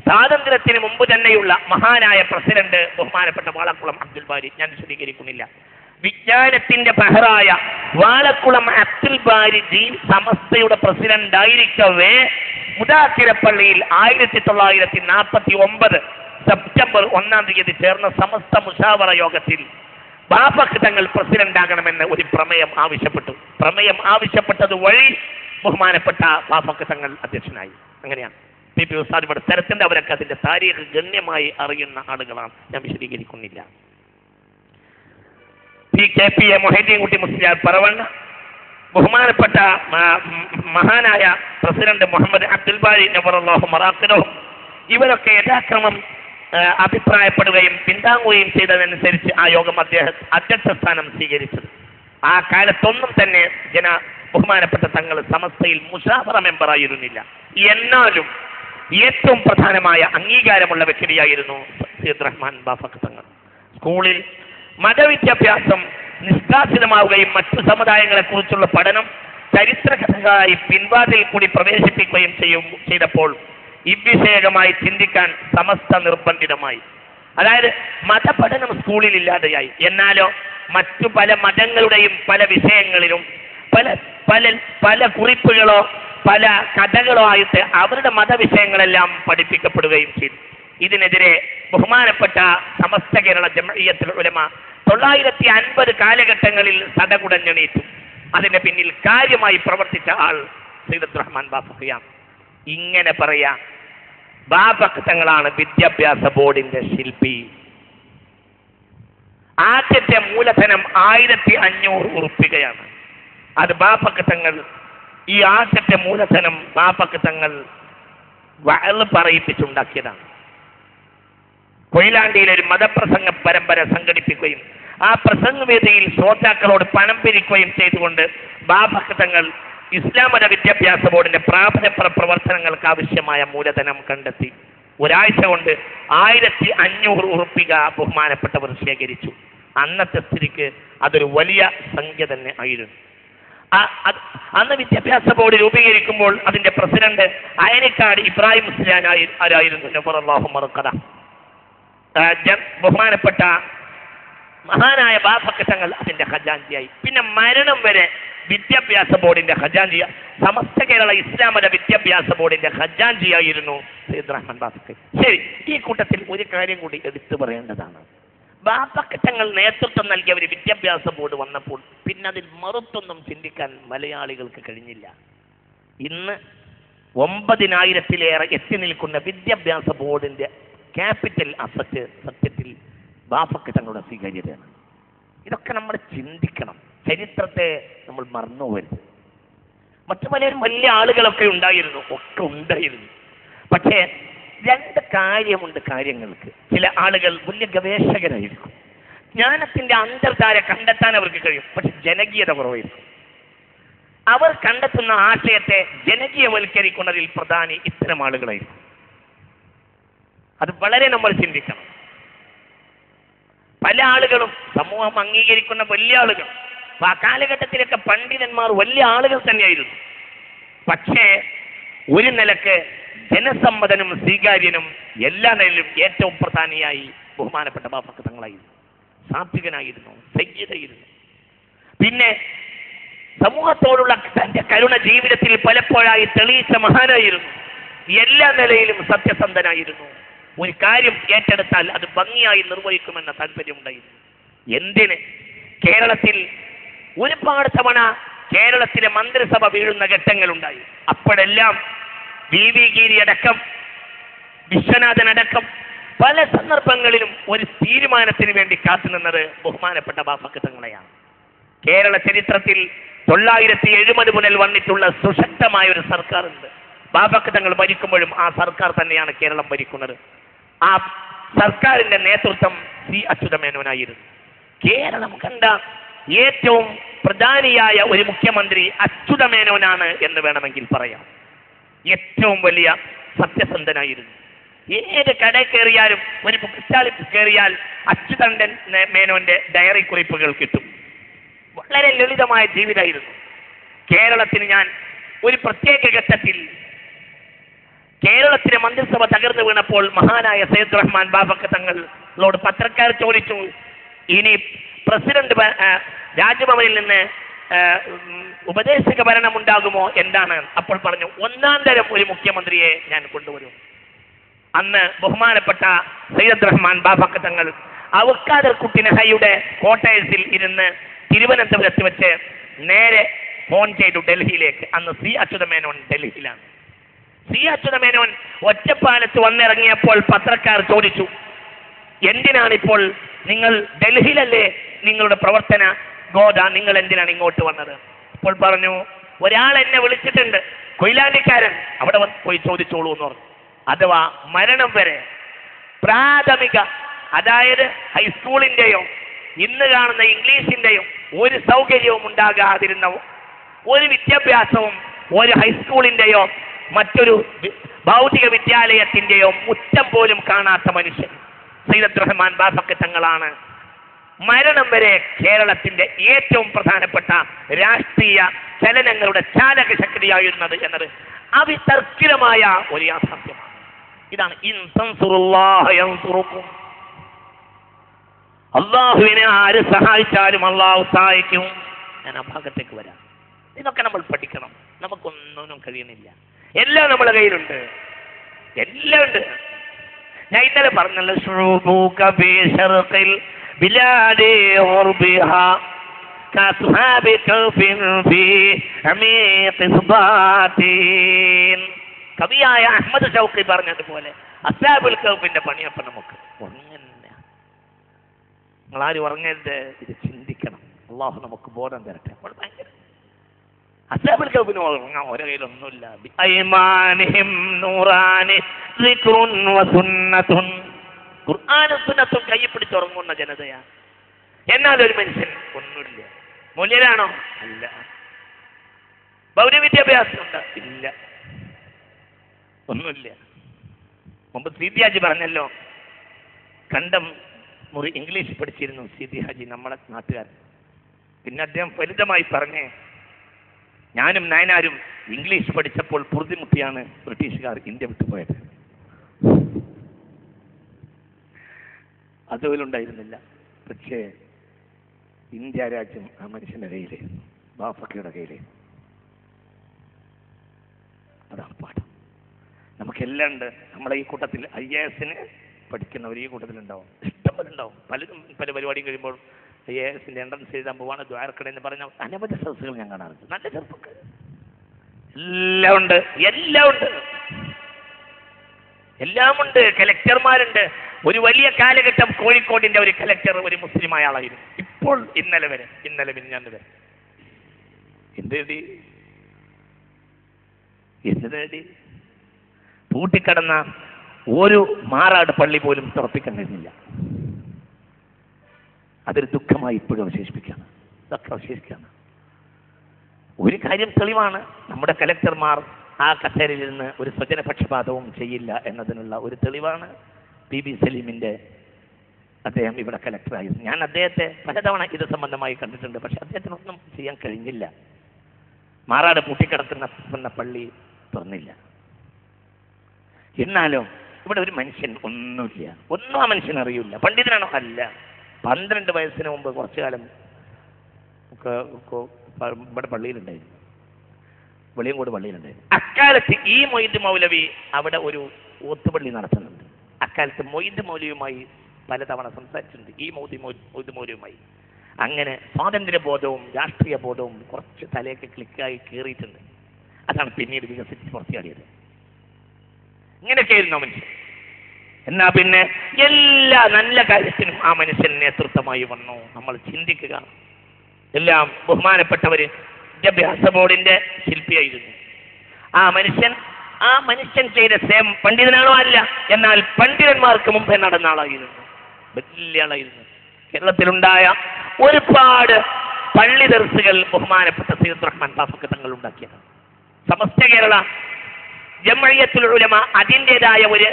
സ്വാതന്ത്ര്യത്തിന് മുമ്പ് തന്നെയുള്ള മഹാനായ പ്രസിഡന്റ് ബഹുമാനപ്പെട്ട വാളക്കുളം അബ്ദുൽ ബാരി. ഞാൻ വിശദീകരിക്കുന്നില്ല. വിജ്ഞാനത്തിന്റെ ബഹറായ വാളക്കുളം അബ്ദുൽ ബാരി സമസ്തയുടെ പ്രസിഡന്റ് ആയിരിക്കവേ മുദാക്കിര പള്ളിയിൽ 1949 സെപ്റ്റംബർ 1-ാം തീയതി ചേർന്ന സമസ്ത മുശാവറ യോഗത്തിൽ ബാഫഖ് തങ്ങൾ പ്രസിഡന്റ് ആകണമെന്ന് ഒരു പ്രമേയം ആവശ്യപ്പെട്ടു. പ്രമേയം ആവശ്യപ്പെട്ടത് വഴി ബഹുമാനപ്പെട്ട ബാഫഖ് തങ്ങൾ അധ്യക്ഷനായി. അങ്ങനെയാണ് PP ഉസ്താദ് ഇവിടെ തരത്തിന്റെ അവരൊക്കെ അതിന്റെ താരീഖ് ഗണ്യമായി അറിയുന്ന ആളുകളാണ്. ഞാൻ വിശദീകരിക്കുന്നില്ല. KPA മൊഹീദ്ദീൻ കുട്ടി മുസ്ലിയാർ പറവണ്ണ, ബഹുമാനപ്പെട്ട മഹാനായ പ്രസിഡന്റ് മുഹമ്മദ് അബ്ദുൽ ബാരി നവറല്ലാഹു മറാഖിബഹു, ഇവരൊക്കെ യഥാക്രമം അഭിപ്രായപ്പെടുകയും പിന്താങ്ങുകയും ചെയ്തതനുസരിച്ച് ആ യോഗം അധ്യക്ഷ സ്ഥാനം സ്വീകരിച്ചത്. ആ കാലത്തൊന്നും തന്നെ ബഹുമാനപ്പെട്ട തങ്ങൾ സമസ്തയിൽ മുശാവറ മെമ്പറായിരുന്നില്ല. എന്നാലും ഏറ്റവും പ്രധാനമായ അംഗീകാരമുള്ള വ്യക്തിയായിരുന്നു സയ്യിദ് റഹ്മാൻ ബാഫഖ് തങ്ങൾ. സ്കൂളിൽ മതവിദ്യാഭ്യാസം നിഷ്കാസിതമാവുകയും മറ്റു സമുദായങ്ങളെ കുറിച്ചുള്ള പഠനം ചരിത്രകഥകളായി പിൻവാതിൽ കൂടി പ്രവേശിപ്പിക്കുകയും ചെയ്തപ്പോൾ ഇവിഷയകമായി ചിന്തിക്കാൻ സമസ്ത നിർബന്ധിതമായി. അതായത് മതപഠനം സ്കൂളിൽ ഇല്ലാതെയായി. എന്നാലോ മറ്റു പല മതങ്ങളുടെയും പല വിഷയങ്ങളിലും പല കുറിപ്പുകളോ പല കഥകളോ ആയിട്ട് അവരുടെ മതവിഷയങ്ങളെല്ലാം പഠിപ്പിക്കപ്പെടുകയും ചെയ്തു. ഇതിനെതിരെ ബഹുമാനപ്പെട്ട സമസ്ത കേരള ജംഇയ്യത്തുൽ ഉലമ 950 കാലഘട്ടങ്ങളിൽ സടകുടഞ്ഞെണീറ്റു. അതിന്റെ പിന്നിൽ കാര്യമായി പ്രവർത്തിച്ച ആൾ സയ്യിദ് റഹ്മാൻ ബാഫഖിയാണ്. ഇങ്ങനെ പറയാം, ബാഫഖ് തങ്ങളാണ് വിദ്യാഭ്യാസ ബോർഡിന്റെ ശില്പി. ആദ്യത്തെ മൂലധനം 1500 ഉറുപ്പികയാണ്. അത് ബാഫഖ് തങ്ങൾ, ഈ ആദ്യത്തെ മൂലധനം ബാഫഖ് തങ്ങൾ വഅള് പറയിപ്പിച്ചുണ്ടാക്കിയതാണ്. കൊയിലാണ്ടിയിൽ ഒരു മതപ്രസംഗ പരമ്പര സംഘടിപ്പിക്കുകയും ആ പ്രസംഗവേദിയിൽ ശ്രോതാക്കളോട് പണം പിരിക്കുകയും ചെയ്തുകൊണ്ട് ബാഫഖ് തങ്ങൾ ഇസ്ലാം മത വിദ്യാഭ്യാസ ബോർഡിന്റെ പ്രാഥമിക പ്രവർത്തനങ്ങൾക്ക് ആവശ്യമായ മൂലധനം കണ്ടെത്തി. ഒരാഴ്ച കൊണ്ട് 1500 ഉറുപ്പിക ബഹുമാനപ്പെട്ടവർ ശേഖരിച്ചു. അന്നത്തെ സ്ഥിതിക്ക് അതൊരു വലിയ സംഖ്യ തന്നെ ആയിരുന്നു. അന്ന് വിദ്യാഭ്യാസ ബോർഡ് രൂപീകരിക്കുമ്പോൾ അതിന്റെ പ്രസിഡന്റ് അയനിക്കാട് ഇബ്രാഹിം മുസ്ലിയാൻ ആരായിരുന്നു. നവറല്ലാഹു മർഖദ. ബഹുമാനപ്പെട്ട മഹാനായ ബാഫഖ് തങ്ങൾ അതിന്റെ ഖജാൻജിയായി. പിന്നെ മരണം വരെ വിദ്യാഭ്യാസ ബോർഡിന്റെ ഖജാൻജി, സമസ്ത കേരള ഇസ്ലാം മത വിദ്യാഭ്യാസ ബോർഡിന്റെ ഖജാൻജിയായിരുന്നു സയ്യിദ് റഹ്മാൻ ബാഫഖി. ശരി, ഈ കൂട്ടത്തിൽ ഒരു കാര്യം കൂടി എടുത്തു പറയേണ്ടതാണ്. ബാഫഖ് തങ്ങൾ നേതൃത്വം നൽകിയ ഒരു വിദ്യാഭ്യാസ ബോർഡ് വന്നപ്പോൾ പിന്നെ അതിൽ മറുത്തൊന്നും ചിന്തിക്കാൻ മലയാളികൾക്ക് കഴിഞ്ഞില്ല. ഇന്ന് 9000-ലേറെ എത്തി നിൽക്കുന്ന വിദ്യാഭ്യാസ ബോർഡിന്റെ ക്യാപിറ്റൽ അസറ്റ് സത്യത്തിൽ ബാഫഖ് തങ്ങളുടെ സ്വീകാര്യതയാണ്. ഇതൊക്കെ നമ്മൾ ചിന്തിക്കണം. ചരിത്രത്തെ നമ്മൾ മറന്നുപോകരുത്. മറ്റു പലരും വലിയ ആളുകളൊക്കെ ഉണ്ടായിരുന്നു. പക്ഷേ രണ്ട് കാര്യമുണ്ട് കാര്യങ്ങൾക്ക്. ചില ആളുകൾ വലിയ ഗവേഷകരായിരിക്കും. ജ്ഞാനത്തിന്റെ അന്തർധാര കണ്ടെത്താൻ അവർക്ക് കഴിയും. പക്ഷെ ജനകീയത കുറവായിരിക്കും. അവർ കണ്ടെത്തുന്ന ആശയത്തെ ജനകീയവൽക്കരിക്കുന്നതിൽ പ്രധാനി ഇത്തരം ആളുകളായിരിക്കും. അത് വളരെ നമ്മൾ ചിന്തിക്കണം. പല ആളുകളും സമൂഹം അംഗീകരിക്കുന്ന വലിയ ആളുകൾ. അപ്പൊ ആ കാലഘട്ടത്തിലൊക്കെ പണ്ഡിതന്മാർ വലിയ ആളുകൾ തന്നെയായിരുന്നു. പക്ഷേ ഒരു നിലക്ക് ജനസമ്മതനും സ്വീകാര്യനും എല്ലാ നിലയിലും ഏറ്റവും പ്രധാനിയായി ബഹുമാനപ്പെട്ട ബാഫഖ് തങ്ങളായിരുന്നു. സാത്വികനായിരുന്നു, സയ്യിദായിരുന്നു. പിന്നെ സമൂഹത്തോടുള്ള തന്റെ കരുണ ജീവിതത്തിൽ പലപ്പോഴായി തെളിയിച്ച മഹാനായിരുന്നു. എല്ലാ നിലയിലും സത്യസന്ധനായിരുന്നു. ഒരു കാര്യം ഏറ്റെടുത്താൽ അത് ഭംഗിയായി നിർവഹിക്കുമെന്ന താല്പര്യമുണ്ടായിരുന്നു. എന്തിന് കേരളത്തിൽ ഒരുപാട് തവണ കേരളത്തിലെ മന്ത്രിസഭ വീഴുന്ന ഘട്ടങ്ങളുണ്ടായി. അപ്പോഴെല്ലാം വി ഗിരി അടക്കം, വിശ്വനാഥൻ അടക്കം പല സന്ദർഭങ്ങളിലും ഒരു തീരുമാനത്തിന് വേണ്ടി കാത്തുനിന്നത് ബഹുമാനപ്പെട്ട ബാഫഖ് തങ്ങളെയാണ്. കേരള ചരിത്രത്തിൽ 970 മുതൽ വന്നിട്ടുള്ള സുശക്തമായ ഒരു സർക്കാർ ഉണ്ട്. ബാഫഖ് തങ്ങൾ ഭരിക്കുമ്പോഴും ആ സർക്കാർ തന്നെയാണ് കേരളം ഭരിക്കുന്നത്. ആ സർക്കാരിന്റെ നേതൃത്വം സി അച്യുതമേനോനായിരുന്നു. കേരളം കണ്ട ഏറ്റവും പ്രധാനിയായ ഒരു മുഖ്യമന്ത്രി അച്യുതമേനോനാണ് എന്ന് വേണമെങ്കിൽ പറയാം. ഏറ്റവും വലിയ സത്യസന്ധനായിരുന്നു. ഏത് കട കയറിയാലും, ഒരു ബുക്ക് സ്റ്റാളിൽ കയറിയാൽ അച്യുതണ്ടൻ മേനോന്റെ ഡയറി കുറിപ്പുകൾ കിട്ടും. വളരെ ലളിതമായ ജീവിതമായിരുന്നു. കേരളത്തിന് ഞാൻ ഒരു പ്രത്യേക ഘട്ടത്തിൽ കേരളത്തിലെ മന്ത്രിസഭ തകർന്നു വീണപ്പോൾ മഹാനായ സയ്യിദ് റഹ്മാൻ ബാഫഖ് തങ്ങളോട് പത്രക്കാർ ചോദിച്ചു, ഇനി പ്രസിഡന്റ് രാജ്ഭവനിൽ നിന്ന് ഉപദേശക ഭരണം ഉണ്ടാകുമോ എന്താണ്? അപ്പോൾ പറഞ്ഞു, ഒന്നാം തരം ഒരു മുഖ്യമന്ത്രിയെ ഞാൻ കൊണ്ടുവരും. അന്ന് ബഹുമാനപ്പെട്ട സയ്യിദ് റഹ്മാൻ ബാഫഖ് തങ്ങൾ ഔക്കാദർ കുട്ടിനഹയുടെ ക്വാർട്ടേഴ്സിൽ ഇരുന്ന് തിരുവനന്തപുരത്ത് വെച്ച് നേരെ ഫോൺ ചെയ്തു ഡൽഹിയിലേക്ക്. അന്ന് സി അച്യുതമേനോൻ ഡൽഹിയിലാണ്. സി അച്യുതമേനോൻ ഒറ്റപ്പാലത്ത് വന്നിറങ്ങിയപ്പോൾ പത്രക്കാർ ചോദിച്ചു, എന്തിനാണിപ്പോൾ നിങ്ങൾ ഡൽഹിയിലല്ലേ നിങ്ങളുടെ പ്രവർത്തന ഗോദ, നിങ്ങൾ എന്തിനാണ് ഇങ്ങോട്ട് വന്നത്? അപ്പോൾ പറഞ്ഞു, ഒരാൾ എന്നെ വിളിച്ചിട്ടുണ്ട്, കൊയിലാണ്ടിക്കാരൻ, അവിടെ പോയി ചോദിച്ചോളൂ എന്ന് പറഞ്ഞു. അഥവാ മരണം വരെ പ്രാഥമിക, അതായത് ഹൈസ്കൂളിൻ്റെയോ ഇന്ന് കാണുന്ന ഇംഗ്ലീഷിൻ്റെയോ ഒരു സൗകര്യവും ഉണ്ടാകാതിരുന്ന, ഒരു വിദ്യാഭ്യാസവും ഒരു ഹൈസ്കൂളിൻ്റെയോ മറ്റൊരു ഭൗതിക വിദ്യാലയത്തിൻ്റെയോ മുറ്റം പോലും കാണാത്ത മനുഷ്യൻ സയ്യിദ് റഹ്മാൻ ബാഫഖ് തങ്ങളാണ് മരണം വരെ കേരളത്തിന്റെ ഏറ്റവും പ്രധാനപ്പെട്ട രാഷ്ട്രീയ ചലനങ്ങളുടെ ചാലക ശക്തിയായിരുന്നത് എന്നത് അവിതർക്കിതമായ ഒരു യാഥാർത്ഥ്യമാണ്. ഇതാണ് ഇൻ തൻസുറുല്ലാഹ യൻസുറുക്കും. അള്ളാഹുവിനെ ആര് സഹായിച്ചാലും അള്ളാഹു സഹായിക്കും. ഞാൻ ആ ഭാഗത്തേക്ക് വരാം. ഇതൊക്കെ നമ്മൾ പഠിക്കണം. നമുക്കൊന്നും കഴിയുന്നില്ല. എല്ലാം നമ്മുടെ കയ്യിലുണ്ട്, എല്ലാം ഉണ്ട്. ഞാൻ ഇന്നലെ പറഞ്ഞല്ലോ, കവിയായ അഹ്മദ് ഷൗക്കി പറഞ്ഞതുപോലെ അസ്ഹാബുൽ കഹ്ഫിന്റെ പണിയപ്പം നമുക്ക് ഉറങ്ങുന്നില്ല. നിങ്ങളാരും ഉറങ്ങരുത്, ഇത് ചിന്തിക്കണം. അള്ളാഹു നമുക്ക് ബോധം തരട്ടെ. അപ്പോൾ ഭയങ്കര അസ്ഹാബുൽ കഹ്ഫിന് ഉറങ്ങാൻ ഓരോ കയ്യിലൊന്നുമില്ല. ഖുർആനും സുന്നത്തും കൈ പിടിച്ചുറങ്ങുന്ന ജനതയാണ്. എന്നാൽ ഒരു മനുഷ്യൻ ഒന്നുമില്ല. മൂല്യരാണോ? അല്ല. ഭൗതിക വിദ്യാഭ്യാസം ഉണ്ട്? ഇല്ല, ഒന്നുമില്ല. മുമ്പ് സീതി ഹാജി പറഞ്ഞല്ലോ, കണ്ടം മുറി ഇംഗ്ലീഷ് പഠിച്ചിരുന്നു സീതി ഹാജി, നമ്മളെ നാട്ടുകാരൻ. പിന്നെ അദ്ദേഹം ഫലിതമായി പറഞ്ഞേ, ഞാനും നയനാരും ഇംഗ്ലീഷ് പഠിച്ചപ്പോൾ പൊറുതിമുട്ടിയാണ് ബ്രിട്ടീഷുകാർ ഇന്ത്യ വിട്ടുപോയത്. അതുപോലുണ്ടായിരുന്നില്ല. പക്ഷേ ഇന്ത്യ രാജ്യം ആ മനുഷ്യന്റെ കയ്യിലെ, ബാഫഖയുടെ കയ്യിലെ. അതാണ് പാഠം. നമുക്കെല്ലാം ഉണ്ട്. നമ്മളെ ഈ കൂട്ടത്തിൽ IAS പഠിക്കുന്നവർ ഈ കൂട്ടത്തിലുണ്ടാവും, ഇഷ്ടംപോലെ ഉണ്ടാവും. പലരും പല പരിപാടിയും കഴിയുമ്പോൾ IAS എൻട്രൻസ് എഴുതാൻ പോവാണ് ദ്വാരക്കടയെന്ന് പറഞ്ഞ അനവധി സദസ്സുകൾ ഞാൻ കാണാറുണ്ട്. നല്ല ചെറുപ്പക്കാർ എല്ലാം ഉണ്ട്, എല്ലാം ഉണ്ട്, എല്ലാം ഉണ്ട്. കലക്ടർമാരുണ്ട്. ഒരു വലിയ കാലഘട്ടം കോഴിക്കോടിന്റെ ഒരു കലക്ടർ ഒരു മുസ്ലിമായ ആളായിരുന്നു. ഇപ്പോൾ ഇന്നലെ മിനിഞ്ഞാന്ന് വരെ എന്ത് നേടി? പൂട്ടിക്കടന്ന ഒരു മാറാട് പള്ളി പോലും തുറപ്പിക്കാൻ കഴിഞ്ഞില്ല. അതൊരു ദുഃഖമായി ഇപ്പോഴും അവശേഷിപ്പിക്കുകയാണ്. ഇതൊക്കെ അവശേഷിക്കുകയാണ്. ഒരു കാര്യം തെളിവാണ്, നമ്മുടെ കലക്ടർമാർ ആ കസേരയിൽ നിന്ന് ഒരു സ്വജനപക്ഷപാതവും ചെയ്യില്ല എന്നതിനുള്ള ഒരു തെളിവാണ് PB സലീമിന്റെ അദ്ദേഹം ഇവിടെ കലക്ടറായിരുന്നു. ഞാൻ അദ്ദേഹത്തെ പലതവണ ഇത് സംബന്ധമായി കണ്ടിട്ടുണ്ട്. പക്ഷെ അദ്ദേഹത്തിനൊന്നും ചെയ്യാൻ കഴിഞ്ഞില്ല. മാറാട് പൂട്ടിക്കിടക്കുന്ന പള്ളി തുറന്നില്ല. എന്നാലോ ഇവിടെ ഒരു മനുഷ്യൻ ഒന്നുമില്ല, ഒന്നും ആ മനുഷ്യൻ അറിയില്ല. പണ്ഡിതനാണോ? അല്ല. 12 വയസ്സിന് മുമ്പ് കുറച്ചു കാലം ഇവിടെ പള്ളിയിലുണ്ടായിരുന്നു, വെളിയങ്കോട് പള്ളിയിലുണ്ടായിരുന്നു. അക്കാലത്ത് ഈ മൊയ്ദ് മൗലവി അവിടെ ഒരു ഓത്തുപള്ളി നടത്തുന്നുണ്ട്. അക്കാലത്ത് മൊയ്ദ് മൗലവിയുമായി പലതവണ സംസാരിച്ചിട്ടുണ്ട്, ഈ മൊയ്ദ് മൗലവിയുമായി. അങ്ങനെ സ്വാതന്ത്ര്യബോധവും രാഷ്ട്രീയ ബോധവും കുറച്ച് തലയൊക്കെ ക്ലിക്കായി കയറിയിട്ടുണ്ട്. അതാണ് പിന്നീട് വികസിച്ച് പുറത്തിയാടിയത്. ഇങ്ങനെയൊക്കെയായിരുന്നു മനുഷ്യൻ. എന്നാ പിന്നെ എല്ലാ നല്ല കാര്യത്തിനും ആ മനുഷ്യൻ നേതൃത്വമായി വന്നു. നമ്മൾ ചിന്തിക്കുക. എല്ലാം ബഹുമാനപ്പെട്ടവര് വിദ്യാഭ്യാസ ബോർഡിന്റെ ശില്പിയായിരുന്നു ആ മനുഷ്യൻ ചെയ്ത സേവം. പണ്ഡിതനാണോ? അല്ല. എന്നാൽ പണ്ഡിതന്മാർക്ക് മുമ്പേ നടന്ന ആളായിരുന്നു, വലിയ ആളായിരുന്നു. കേരളത്തിലുണ്ടായ ഒരുപാട് പള്ളി ദർസുകൾ ബഹുമാനപ്പെട്ട സയ്യിദ് റഹ്മാൻ ബാഫഖ് തങ്ങൾ ഉണ്ടാക്കിയത്. സമസ്ത കേരള ജംഇയ്യത്തുൽ ഉലമ അതിൻ്റെതായ ഒരു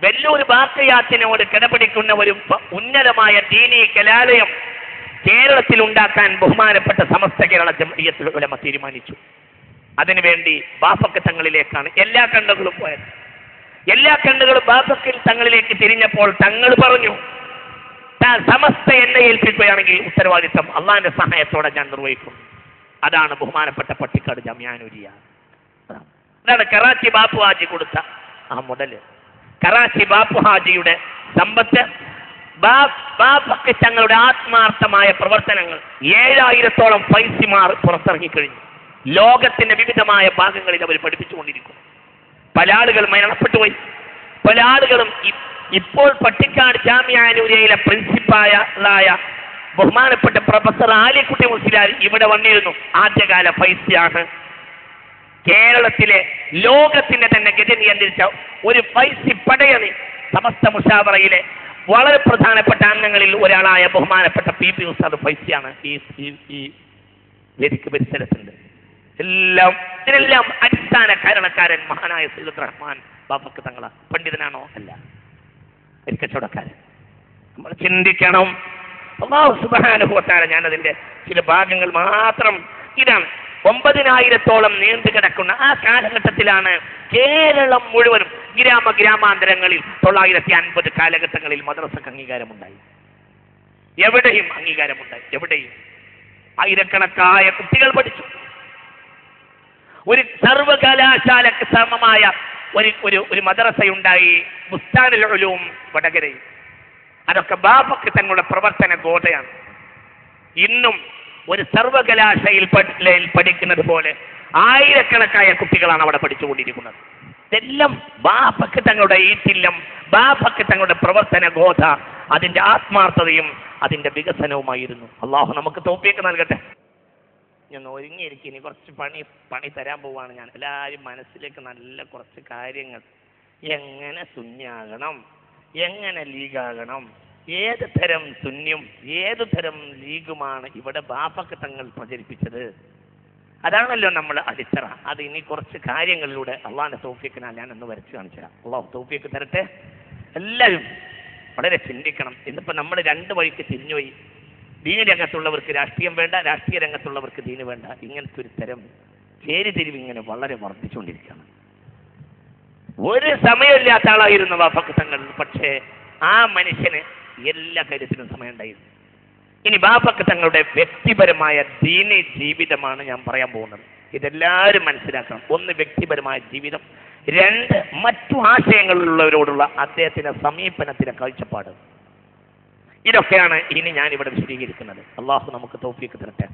വെല്ലൂർ ബാക്കിയാത്തിനോട് കിടപിടിക്കുന്ന ഒരു ഉന്നതമായ ദീനീ കലാലയം കേരളത്തിൽ ഉണ്ടാക്കാൻ ബഹുമാനപ്പെട്ട സമസ്ത കേരള ജംഇയ്യത്തുൽ ഉലമ തീരുമാനിച്ചു. അതിനുവേണ്ടി ബാഫഖ് തങ്ങളിലേക്കാണ് എല്ലാ കണ്ണുകളും പോയത്. എല്ലാ കണ്ണുകളും ബാഫഖ് തങ്ങളിലേക്ക് തിരിഞ്ഞപ്പോൾ തങ്ങൾ പറഞ്ഞു, സമസ്ത എന്നെ ഏൽപ്പിക്കുകയാണെങ്കിൽ ഉത്തരവാദിത്തം അള്ളാഹിന്റെ സഹായത്തോടെ ഞാൻ നിർവഹിക്കും. അതാണ് ബഹുമാനപ്പെട്ട പട്ടിക്കാട് ജമിയാനുരിയ. അതാണ് കറാച്ചി ബാപ്പു ഹാജി കൊടുത്ത ആ മുതല്. കറാച്ചി ബാപ്പു ഹാജിയുടെ സമ്പത്ത്, ബാഫഖ് തങ്ങളുടെ ആത്മാർത്ഥമായ പ്രവർത്തനങ്ങൾ 7000-ഓളം ഫൈസിമാർ പുറത്തിറങ്ങിക്കഴിഞ്ഞു. ലോകത്തിന്റെ വിവിധമായ ഭാഗങ്ങളിൽ അവർ പഠിപ്പിച്ചുകൊണ്ടിരിക്കുന്നു. പല ആളുകൾ മരണപ്പെട്ടുപോയി. പല ആളുകളും ഇപ്പോൾ പട്ടിക്കാട് ജാമിഅനൂരിയയിലെ പ്രിൻസിപ്പാളായ ബഹുമാനപ്പെട്ട പ്രൊഫസർ ആലിക്കുട്ടി മുസ്ലിയാർ ഇവിടെ വന്നിരുന്നു. ആദ്യകാല ഫൈസിയാണ്. കേരളത്തിലെ ലോകത്തിന്റെ തന്നെ ഗതി നിയന്ത്രിച്ച ഒരു ഫൈസി പടയണി സമസ്ത മുഷാവറയിലെ വളരെ പ്രധാനപ്പെട്ട അംഗങ്ങളിൽ ഒരാളായ ബഹുമാനപ്പെട്ട പി ഉസ്താദ് ഫൈസിയാണ് ഈ വേദിക്ക് പരിസരത്തുണ്ട്. ഇതിനെല്ലാം അടിസ്ഥാന കാരണക്കാരൻ മഹാനായ സയ്യിദ് റഹ്മാൻ ബാഫഖ് തങ്ങളാണ്. പണ്ഡിതനാണോ? അല്ല. ഒരു കച്ചവടക്കാരൻ. നമ്മൾ ചിന്തിക്കണം. അല്ലാഹു സുബ്ഹാനഹു വ തആല ഞാനതിന്റെ ചില ഭാഗങ്ങൾ മാത്രം. ഇതാണ് 9000-ഓളം നീണ്ടു കിടക്കുന്ന ആ കാലഘട്ടത്തിലാണ് കേരളം മുഴുവനും ഗ്രാമാന്തരങ്ങളിൽ 950 കാലഘട്ടങ്ങളിൽ മദ്രസക്ക് അംഗീകാരമുണ്ടായി. എവിടെയും അംഗീകാരമുണ്ടായി. എവിടെയും ആയിരക്കണക്കായ കുട്ടികൾ പഠിച്ചു. ഒരു സർവകലാശാലക്ക് സമമായ ഒരു മദ്രസയുണ്ടായി ബുസ്താനുൽ ഉലൂം വടകരയിൽ. അതൊക്കെ ബാഫഖ് തങ്ങളുടെ പ്രവർത്തന ഗോതയാണ്. ഇന്നും ഒരു സർവകലാശാലയിൽ പഠിക്കുന്നത് പോലെ ആയിരക്കണക്കായ കുട്ടികളാണ് അവിടെ പഠിച്ചുകൊണ്ടിരിക്കുന്നത്. ഇതെല്ലാം ബാഫഖ് തങ്ങളുടെ ഈറ്റില്ലം, ബാഫഖ് തങ്ങളുടെ പ്രവർത്തന ഗോത, അതിന്റെ ആത്മാർത്ഥതയും അതിന്റെ വികസനവുമായിരുന്നു. അള്ളാഹു നമുക്ക് തൗഫീഖ് നൽകട്ടെ. ഞാൻ ഒരുങ്ങിയിരിക്കും. ഇനി കുറച്ച് പണി തരാൻ പോവാണ് ഞാൻ. എല്ലാവരും മനസ്സിലേക്ക് നല്ല കുറച്ച് കാര്യങ്ങൾ. എങ്ങനെ സുന്നിയാകണം, എങ്ങനെ ലീഗാകണം, ഏത് തരം സുന്നിയും ഏതു തരം ലീഗുമാണ് ഇവിടെ ബാഫഖ് തങ്ങൾ പ്രചരിപ്പിച്ചത്. അതാണല്ലോ നമ്മൾ അടിത്തറ. അത് ഇനി കുറച്ച് കാര്യങ്ങളിലൂടെ അള്ളാഹിന്റെ തൗഫീഖിനാൽ ഞാൻ ഒന്ന് വരച്ച് കാണിച്ചു തരാം. അള്ളാഹു തൗഫീഖ് തരട്ടെ. എല്ലാവരും വളരെ ചിന്തിക്കണം. ഇന്നിപ്പോൾ നമ്മൾ 2 വഴിക്ക് തിരിഞ്ഞുപോയി. ദീന രംഗത്തുള്ളവർക്ക് രാഷ്ട്രീയം വേണ്ട, രാഷ്ട്രീയ രംഗത്തുള്ളവർക്ക് ദീന് വേണ്ട. ഇങ്ങനത്തെ ഒരു തരം ചേരിതിരിവ് ഇങ്ങനെ വളരെ വർദ്ധിച്ചുകൊണ്ടിരിക്കുകയാണ്. ഒരു സമയമില്ലാത്ത ആളായിരുന്നു ബാഫഖ് തങ്ങൾ. പക്ഷേ ആ മനുഷ്യന് എല്ലാ കാര്യത്തിനും സമയം ഉണ്ടായിരുന്നു. ഇനി ബാഫഖ് തങ്ങളുടെ വ്യക്തിപരമായ ദീനി ജീവിതമാണ് ഞാൻ പറയാൻ പോകുന്നത്. ഇതെല്ലാവരും മനസ്സിലാക്കണം. 1 വ്യക്തിപരമായ ജീവിതം, 2 മറ്റു ആശയങ്ങളിലുള്ളവരോടുള്ള അദ്ദേഹത്തിന്റെ സമീപനത്തിന്റെ കാഴ്ചപ്പാട്. ഇതൊക്കെയാണ് ഇനി ഞാൻ ഇവിടെ വിശദീകരിക്കുന്നത്. അള്ളാഹു നമുക്ക് തൗഫീഖ് തരട്ടെ.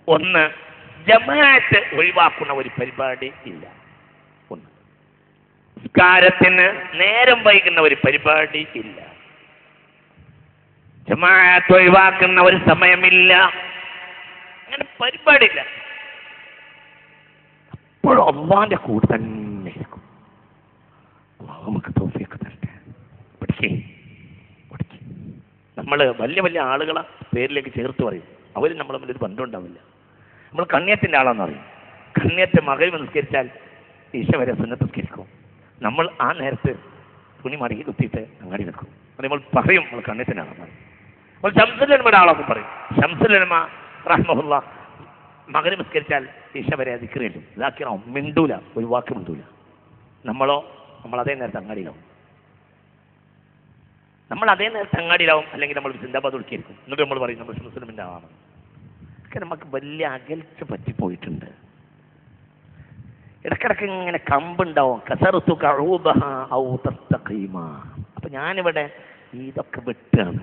1, ജമാഅത്ത് ഒഴിവാക്കുന്ന ഒരു പരിപാടി ഇല്ല. 1, നിസ്കാരത്തിന് നേരം വൈകുന്ന ഒരു പരിപാടി ഇല്ല. ജമാഅത്ത് ഒഴിവാക്കുന്ന ഒരു സമയമില്ല. അങ്ങനെ പരിപാടിയില്ല. അപ്പോഴും അള്ളാന്റെ കൂടെ തന്നെ ഇരിക്കും. നമുക്ക് തൗഫീഖ് തരട്ടെ. പഠിക്കേ. നമ്മൾ വലിയ വലിയ ആളുകളെ പേരിലേക്ക് ചേർത്ത് പറയും. അവർ നമ്മളെ മുന്നിൽ ബന്ധം ഉണ്ടാവില്ല. നമ്മൾ കണ്ണിയത്തിൻ്റെ ആളാന്ന് പറയും. കണ്ണിയത്തെ മകൻ നിസ്കരിച്ചാൽ ഈശ വരെ സുന്നത്ത് നിസ്കരിക്കും. നമ്മൾ ആ നേരത്ത് തുണി മടക്കി കുത്തിയിട്ട് അങ്ങാടി നിൽക്കും. നമ്മൾ പറയും നമ്മൾ കണ്ണിത്തിനാണ് നമ്മൾ ശംസുലുലമയുടെ ആളൊന്നും പറയും. ശംസുലുലമ റഹ്മഹുല്ലാ മകന് നിസ്കരിച്ചാൽ ഈശ വരെ ദിക്റിലും ഇതാക്കിയാവും, മിണ്ടൂല, ഒരു വാക്ക് മിണ്ടൂല. നമ്മൾ അതേ നേരത്തെ അങ്ങാടിയിലാവും, അല്ലെങ്കിൽ നമ്മൾ സിന്ദാബാദ് ഒടുക്കിയിരിക്കും. എന്നിട്ട് നമ്മൾ പറയും നമ്മൾ മുസ്ലിമിൻ്റെ ആളാണ്. ഒക്കെ നമുക്ക് വലിയ അകൽച്ച പറ്റിപ്പോയിട്ടുണ്ട്. ഇടക്കിടക്ക് ഇങ്ങനെ കമ്പുണ്ടാവും. അപ്പൊ ഞാനിവിടെ ഇതൊക്കെ വെട്ടാണ്,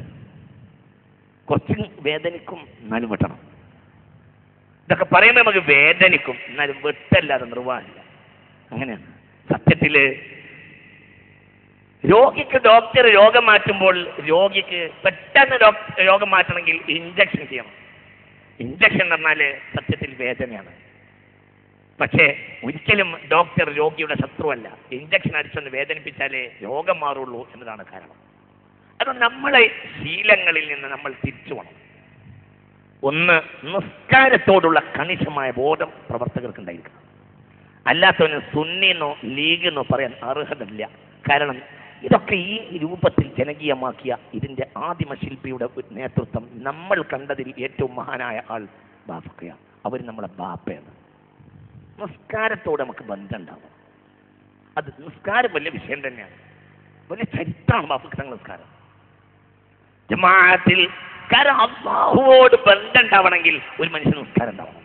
കുറച്ച് വേദനിക്കും എന്നാലും വെട്ടണം. ഇതൊക്കെ പറയുമ്പോൾ നമുക്ക് വേദനിക്കും എന്നാലും വെട്ടല്ലാതെ നിർവാഹമില്ല. അങ്ങനെയാണ് സത്യത്തില്. രോഗിക്ക് ഡോക്ടർ രോഗം മാറ്റുമ്പോൾ രോഗിക്ക് പെട്ടെന്ന് രോഗം മാറ്റണമെങ്കിൽ ഇഞ്ചക്ഷൻ ചെയ്യണം. ഇഞ്ചക്ഷൻ എന്ന് പറഞ്ഞാൽ സത്യത്തിൽ വേദനയാണ്. പക്ഷേ ഒരിക്കലും ഡോക്ടർ രോഗിയുടെ ശത്രുവല്ല. ഇഞ്ചക്ഷൻ അടിച്ചൊന്ന് വേദനിപ്പിച്ചാലേ രോഗം മാറുള്ളൂ എന്നതാണ് കാരണം. അത് നമ്മളെ ശീലങ്ങളിൽ നിന്ന് നമ്മൾ തിരിച്ചു പോകണം. ഒന്ന്, നിസ്കാരത്തോടുള്ള കണിശമായ ബോധം പ്രവർത്തകർക്ക് ഉണ്ടായിരിക്കണം. അല്ലാത്തവന് സുന്നിന്നോ ലീഗെന്നോ പറയാൻ അർഹതയില്ല. കാരണം ഇതൊക്കെ ഈ രൂപത്തിൽ ജനകീയമാക്കിയ ഇതിൻ്റെ ആദിമ ശില്പിയുടെ നേതൃത്വം നമ്മൾ കണ്ടതിൽ ഏറ്റവും മഹാനായ ആൾ ബാഫക്കയാണ്. അവർ നമ്മളെ ബാപ്പയാണ്. നിസ്കാരത്തോടെ നമുക്ക് ബന്ധം ഉണ്ടാവും. അത് നിസ്കാരം വലിയ വിഷയം തന്നെയാണ്, വലിയ ചരിത്രമാണ് ബാഫക്ക് തങ്ങൾ നിസ്കാരം. ജമാഅത്തിൽ കാരണം അല്ലാഹുവോട് ബന്ധം ഉണ്ടാവണമെങ്കിൽ ഒരു മനുഷ്യന് നിസ്കാരം ഉണ്ടാവണം.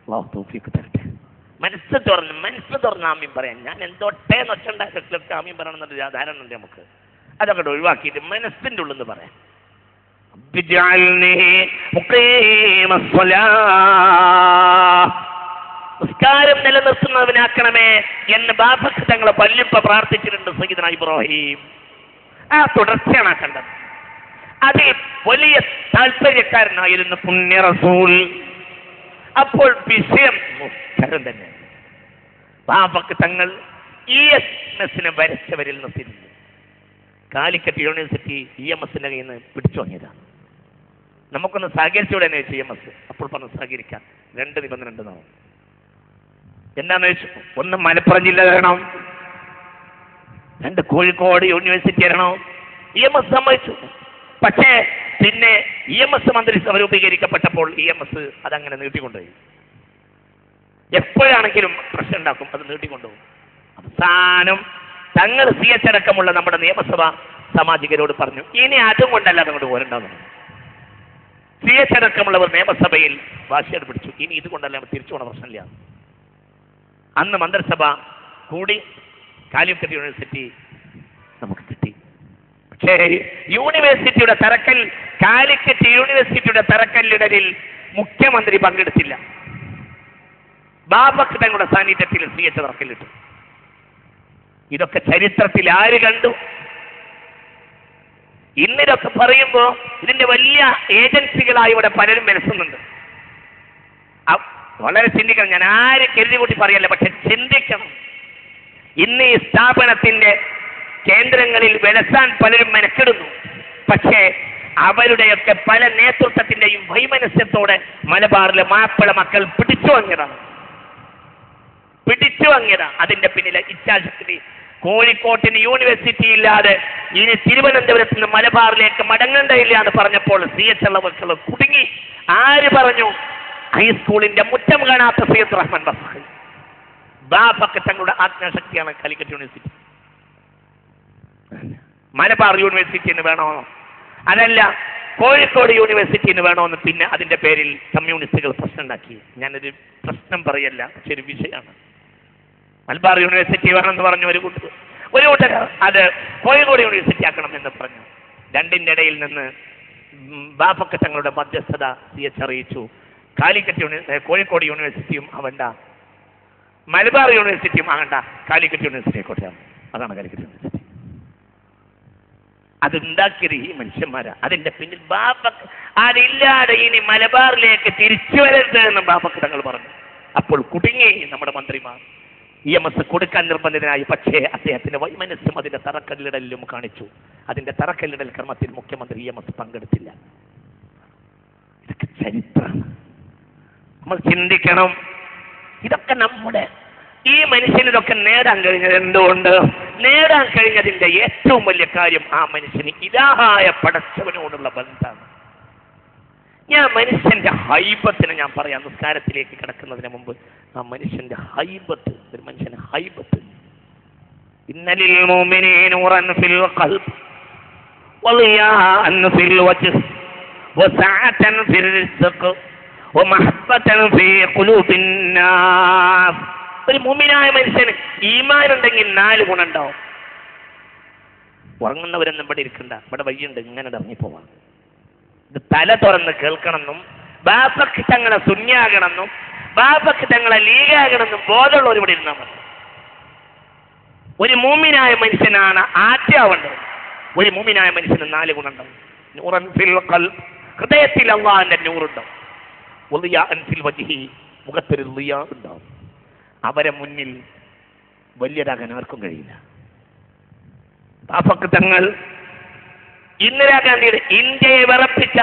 അല്ലാഹു തൗഫീഖ് തരട്ടെ. മനസ്സ് തുറന്ന് ആമീൻ പറയാൻ. ഞാൻ എന്തോട്ടേ നൊച്ചുണ്ടാക്കി ആമീൻ പറയണം എന്നൊരു ധാരണ ഉണ്ട് നമുക്ക്. അതൊക്കെ ഒഴിവാക്കിയിട്ട് മനസ്സിൻ്റെ ഉള്ളിൽ നിന്ന് പറയാം. നിസ്കാരം നിലനിർത്തുന്നവനാക്കണമേ എന്ന് ബാഫക്ക് തങ്ങളെ പല്ലിപ്പ പ്രാർത്ഥിച്ചിട്ടുണ്ട് സയ്യിദുനാ ഇബ്രാഹിം. ആ തുടർച്ചയാണ് കണ്ടത്. അതിൽ വലിയ താല്പര്യക്കാരനായിരുന്നു പുണ്യ റസൂൽ. അപ്പോൾ വിഷയം നിസ്കാരം തന്നെ. ബാഫക്ക് തങ്ങൾ EMS വരച്ചവരിൽ നിർത്തിയിരുന്നു. കാലിക്കറ്റ് യൂണിവേഴ്സിറ്റി EMS കയ്യിൽ നിന്ന് പിടിച്ചു വാങ്ങിയതാണ്. നമുക്കൊന്ന് സഹകരിച്ചൂടെ എന്ന് ചോദിച്ചു EMS. അപ്പോൾ പറഞ്ഞു സഹകരിക്കാം. 2 നിബന്ധന ഉണ്ടെന്നാവും. എന്താന്ന് വെച്ചു, ഒന്ന് മലപ്പുറം ജില്ല തരണം, 2 കോഴിക്കോട് യൂണിവേഴ്സിറ്റി തരണം. EMS സമ്മതിച്ചു. പക്ഷേ പിന്നെ EMS മന്ത്രിസഭ രൂപീകരിക്കപ്പെട്ടപ്പോൾ EMS അതങ്ങനെ നീട്ടിക്കൊണ്ടുപോയി. എപ്പോഴാണെങ്കിലും പ്രശ്നം ഉണ്ടാക്കും, അത് നീട്ടിക്കൊണ്ടുപോകും. അവസാനം തങ്ങൾ CH അടക്കമുള്ള നമ്മുടെ നിയമസഭ സാമാജികരോട് പറഞ്ഞു, ഇനി അതും കൊണ്ടല്ല അങ്ങോട്ട് പോരണ്ടാന്ന്. CH അടക്കമുള്ളവർ നിയമസഭയിൽ വാശിയോട് പിടിച്ചു, ഇനി ഇതുകൊണ്ടല്ല തിരിച്ചു പോണ പ്രശ്നമില്ല. അന്ന് മന്ത്രിസഭ കൂടി കാലിക്കറ്റ് യൂണിവേഴ്സിറ്റി നമുക്ക് കിട്ടി. പക്ഷേ യൂണിവേഴ്സിറ്റിയുടെ തറക്കൽ, കാലിക്കറ്റ് യൂണിവേഴ്സിറ്റിയുടെ തറക്കല്ലിടലിൽ മുഖ്യമന്ത്രി പങ്കെടുത്തില്ല. ബാഫക്ക് തങ്ങളുടെ സാന്നിധ്യത്തിൽ CH തറക്കല്ലിട്ടു. ഇതൊക്കെ ചരിത്രത്തിൽ ആര് കണ്ടു? ഇന്നിതൊക്കെ പറയുമ്പോൾ ഇതിന്റെ വലിയ ഏജൻസികളായി ഇവിടെ പലരും മനസ്സുന്നുണ്ട്. വളരെ ചിന്തിക്കണം. ഞാൻ ആരും കരുതി കൂട്ടി പറയല്ല, പക്ഷെ ചിന്തിക്കണം. ഇന്ന് ഈ സ്ഥാപനത്തിന്റെ കേന്ദ്രങ്ങളിൽ വെലസാൻ പലരും മെനക്കെടുന്നു. പക്ഷേ അവരുടെയൊക്കെ പല നേതൃത്വത്തിന്റെയും വൈമനസ്യത്തോടെ മലബാറിലെ മാപ്പിള മക്കൾ പിടിച്ചു വാങ്ങിയതാണ്. അതിന്റെ പിന്നിലെ ഇച്ഛാശക്തി. കോഴിക്കോട്ടിന് യൂണിവേഴ്സിറ്റി ഇല്ലാതെ ഇനി തിരുവനന്തപുരത്ത് നിന്ന് മലബാറിലേക്ക് മടങ്ങേണ്ടയില്ല എന്ന് പറഞ്ഞപ്പോൾ CH മക്കൾ കുടുങ്ങി. ആര് പറഞ്ഞു? ഹൈസ്കൂളിന്റെ മുറ്റം കാണാത്ത സയ്യിദ് റഹ്മാൻ ബസ്സഖി. ബാഫക്ക് തങ്ങളുടെ ആജ്ഞാശക്തിയാണ് കാലിക്കറ്റ് യൂണിവേഴ്സിറ്റി. മലബാർ യൂണിവേഴ്സിറ്റിന് വേണോ, അതല്ല കോഴിക്കോട് യൂണിവേഴ്സിറ്റിന് വേണോന്ന് പിന്നെ അതിന്റെ പേരിൽ കമ്മ്യൂണിസ്റ്റുകൾ പ്രശ്നം ഉണ്ടാക്കി. ഞാനൊരു പ്രശ്നം പറയല്ല, പക്ഷെ ഒരു വിഷയമാണ്. മലബാർ യൂണിവേഴ്സിറ്റി വേണമെന്ന് പറഞ്ഞു ഒരു കൂട്ടർ, അത് കോഴിക്കോട് യൂണിവേഴ്സിറ്റി ആക്കണം എന്ന് പറഞ്ഞു. രണ്ടിന്റെ ഇടയിൽ നിന്ന് ബാഫക്ക് തങ്ങളുടെ മധ്യസ്ഥത CH അറിയിച്ചു. കോഴിക്കോട് യൂണിവേഴ്സിറ്റിയും ആവണ്ട, മലബാർ യൂണിവേഴ്സിറ്റിയും ആകണ്ട, കാലിക്കറ്റ് യൂണിവേഴ്സിറ്റി ആയിക്കോട്ടെ. അതാണ് കാലിക്കറ്റ് യൂണിവേഴ്സിറ്റി. അതുണ്ടാക്കിയത് ഈ മനുഷ്യന്മാരാ. അതിന്റെ പിന്നിൽ ബാഫക്ക് അതില്ലാതെ ഇനി മലബാറിലേക്ക് തിരിച്ചു വരരുത് എന്ന് ബാഫക്ക് തങ്ങൾ പറഞ്ഞു. അപ്പോൾ കുടുങ്ങി നമ്മുടെ മന്ത്രിമാർ. EMS കൊടുക്കാൻ നിർബന്ധിതനായി. പക്ഷേ അദ്ദേഹത്തിന്റെ വൈമനസ്യം അതിന്റെ തറക്കല്ലിടലിലും കാണിച്ചു. അതിന്റെ തറക്കല്ലിടൽ ക്രമത്തിൽ മുഖ്യമന്ത്രി EMS പങ്കെടുത്തില്ല. ഇതൊക്കെ ചരിത്രമാണ്. നമ്മൾ ചിന്തിക്കണം. ഇതൊക്കെ നമ്മുടെ ഈ മനുഷ്യന് ഇതൊക്കെ നേടാൻ കഴിഞ്ഞത് എന്തുകൊണ്ട്? നേടാൻ കഴിഞ്ഞതിന്റെ ഏറ്റവും വലിയ കാര്യം ആ മനുഷ്യന് ഇലാഹായ പടച്ചവനോടുള്ള ബന്ധമാണ്. ഞാൻ മനുഷ്യന്റെ ഹൈബത്തിനെ ഞാൻ പറയാം, നിസ്കാരത്തിലേക്ക് കിടക്കുന്നതിന് മുമ്പ് ആ മനുഷ്യന്റെ ഹൈബത്ത്, ഒരു മനുഷ്യന്റെ ഹൈബത്ത്. ഇന്നലിൽ മുഅ്മിനീന നൂറൻ ഫിൽ ഖൽബ് വളിയാഅൻ ഫിൽ വജ്ഹ് വസഅതൻ ഫിൽ റിസ്ഖ് വമഹബ്ബതൻ ഫീ ഖുലൂബിൻ നാസ്. ഒരു മുഅ്മിനായ മനുഷ്യന് ഈമാൻ ഉണ്ടെങ്കിൽ 4 ഗുണമുണ്ടാവും. ഉറങ്ങുന്നവരൊന്നും ഇവിടെ ഇരിക്കണ്ട, ഇവിടെ വയ്യുണ്ട്, ഇങ്ങനെ ഇറങ്ങിപ്പോവാം. ഇത് തല തുറന്ന് കേൾക്കണമെന്നും ബാപ്പക്ക് തങ്ങളെ സുന്യാകണമെന്നും ബാപ്പക്ക് തങ്ങളെ ലീഗാകണമെന്നും ബോധമുള്ളവർ ഇവിടെ ഇരുന്നാൽ മതി. ഒരു മുഅ്മിനായ മനുഷ്യനാണ് ആദ്യമാവേണ്ടത്. ഒരു മുഅ്മിനായ മനുഷ്യന് 4 ഗുണമുണ്ടാവും. നൂറൻ ഫിൽ ഖൽബ്, ഹൃദയത്തിൽ അല്ലാഹുവിന്റെ നൂറുണ്ടാവും. വളിയാഅൻ ഫിൽ വജ്ഹി, മുഖത്തൊരു ളിയാ ഉണ്ടാവും. അവരെ മുന്നിൽ വലിയതാകാൻ ആർക്കും കഴിയില്ല. ബാപ്പക്ക് തങ്ങൾ ഇന്ദിരാഗാന്ധിയുടെ ഇന്ത്യയെ വിറപ്പിച്ച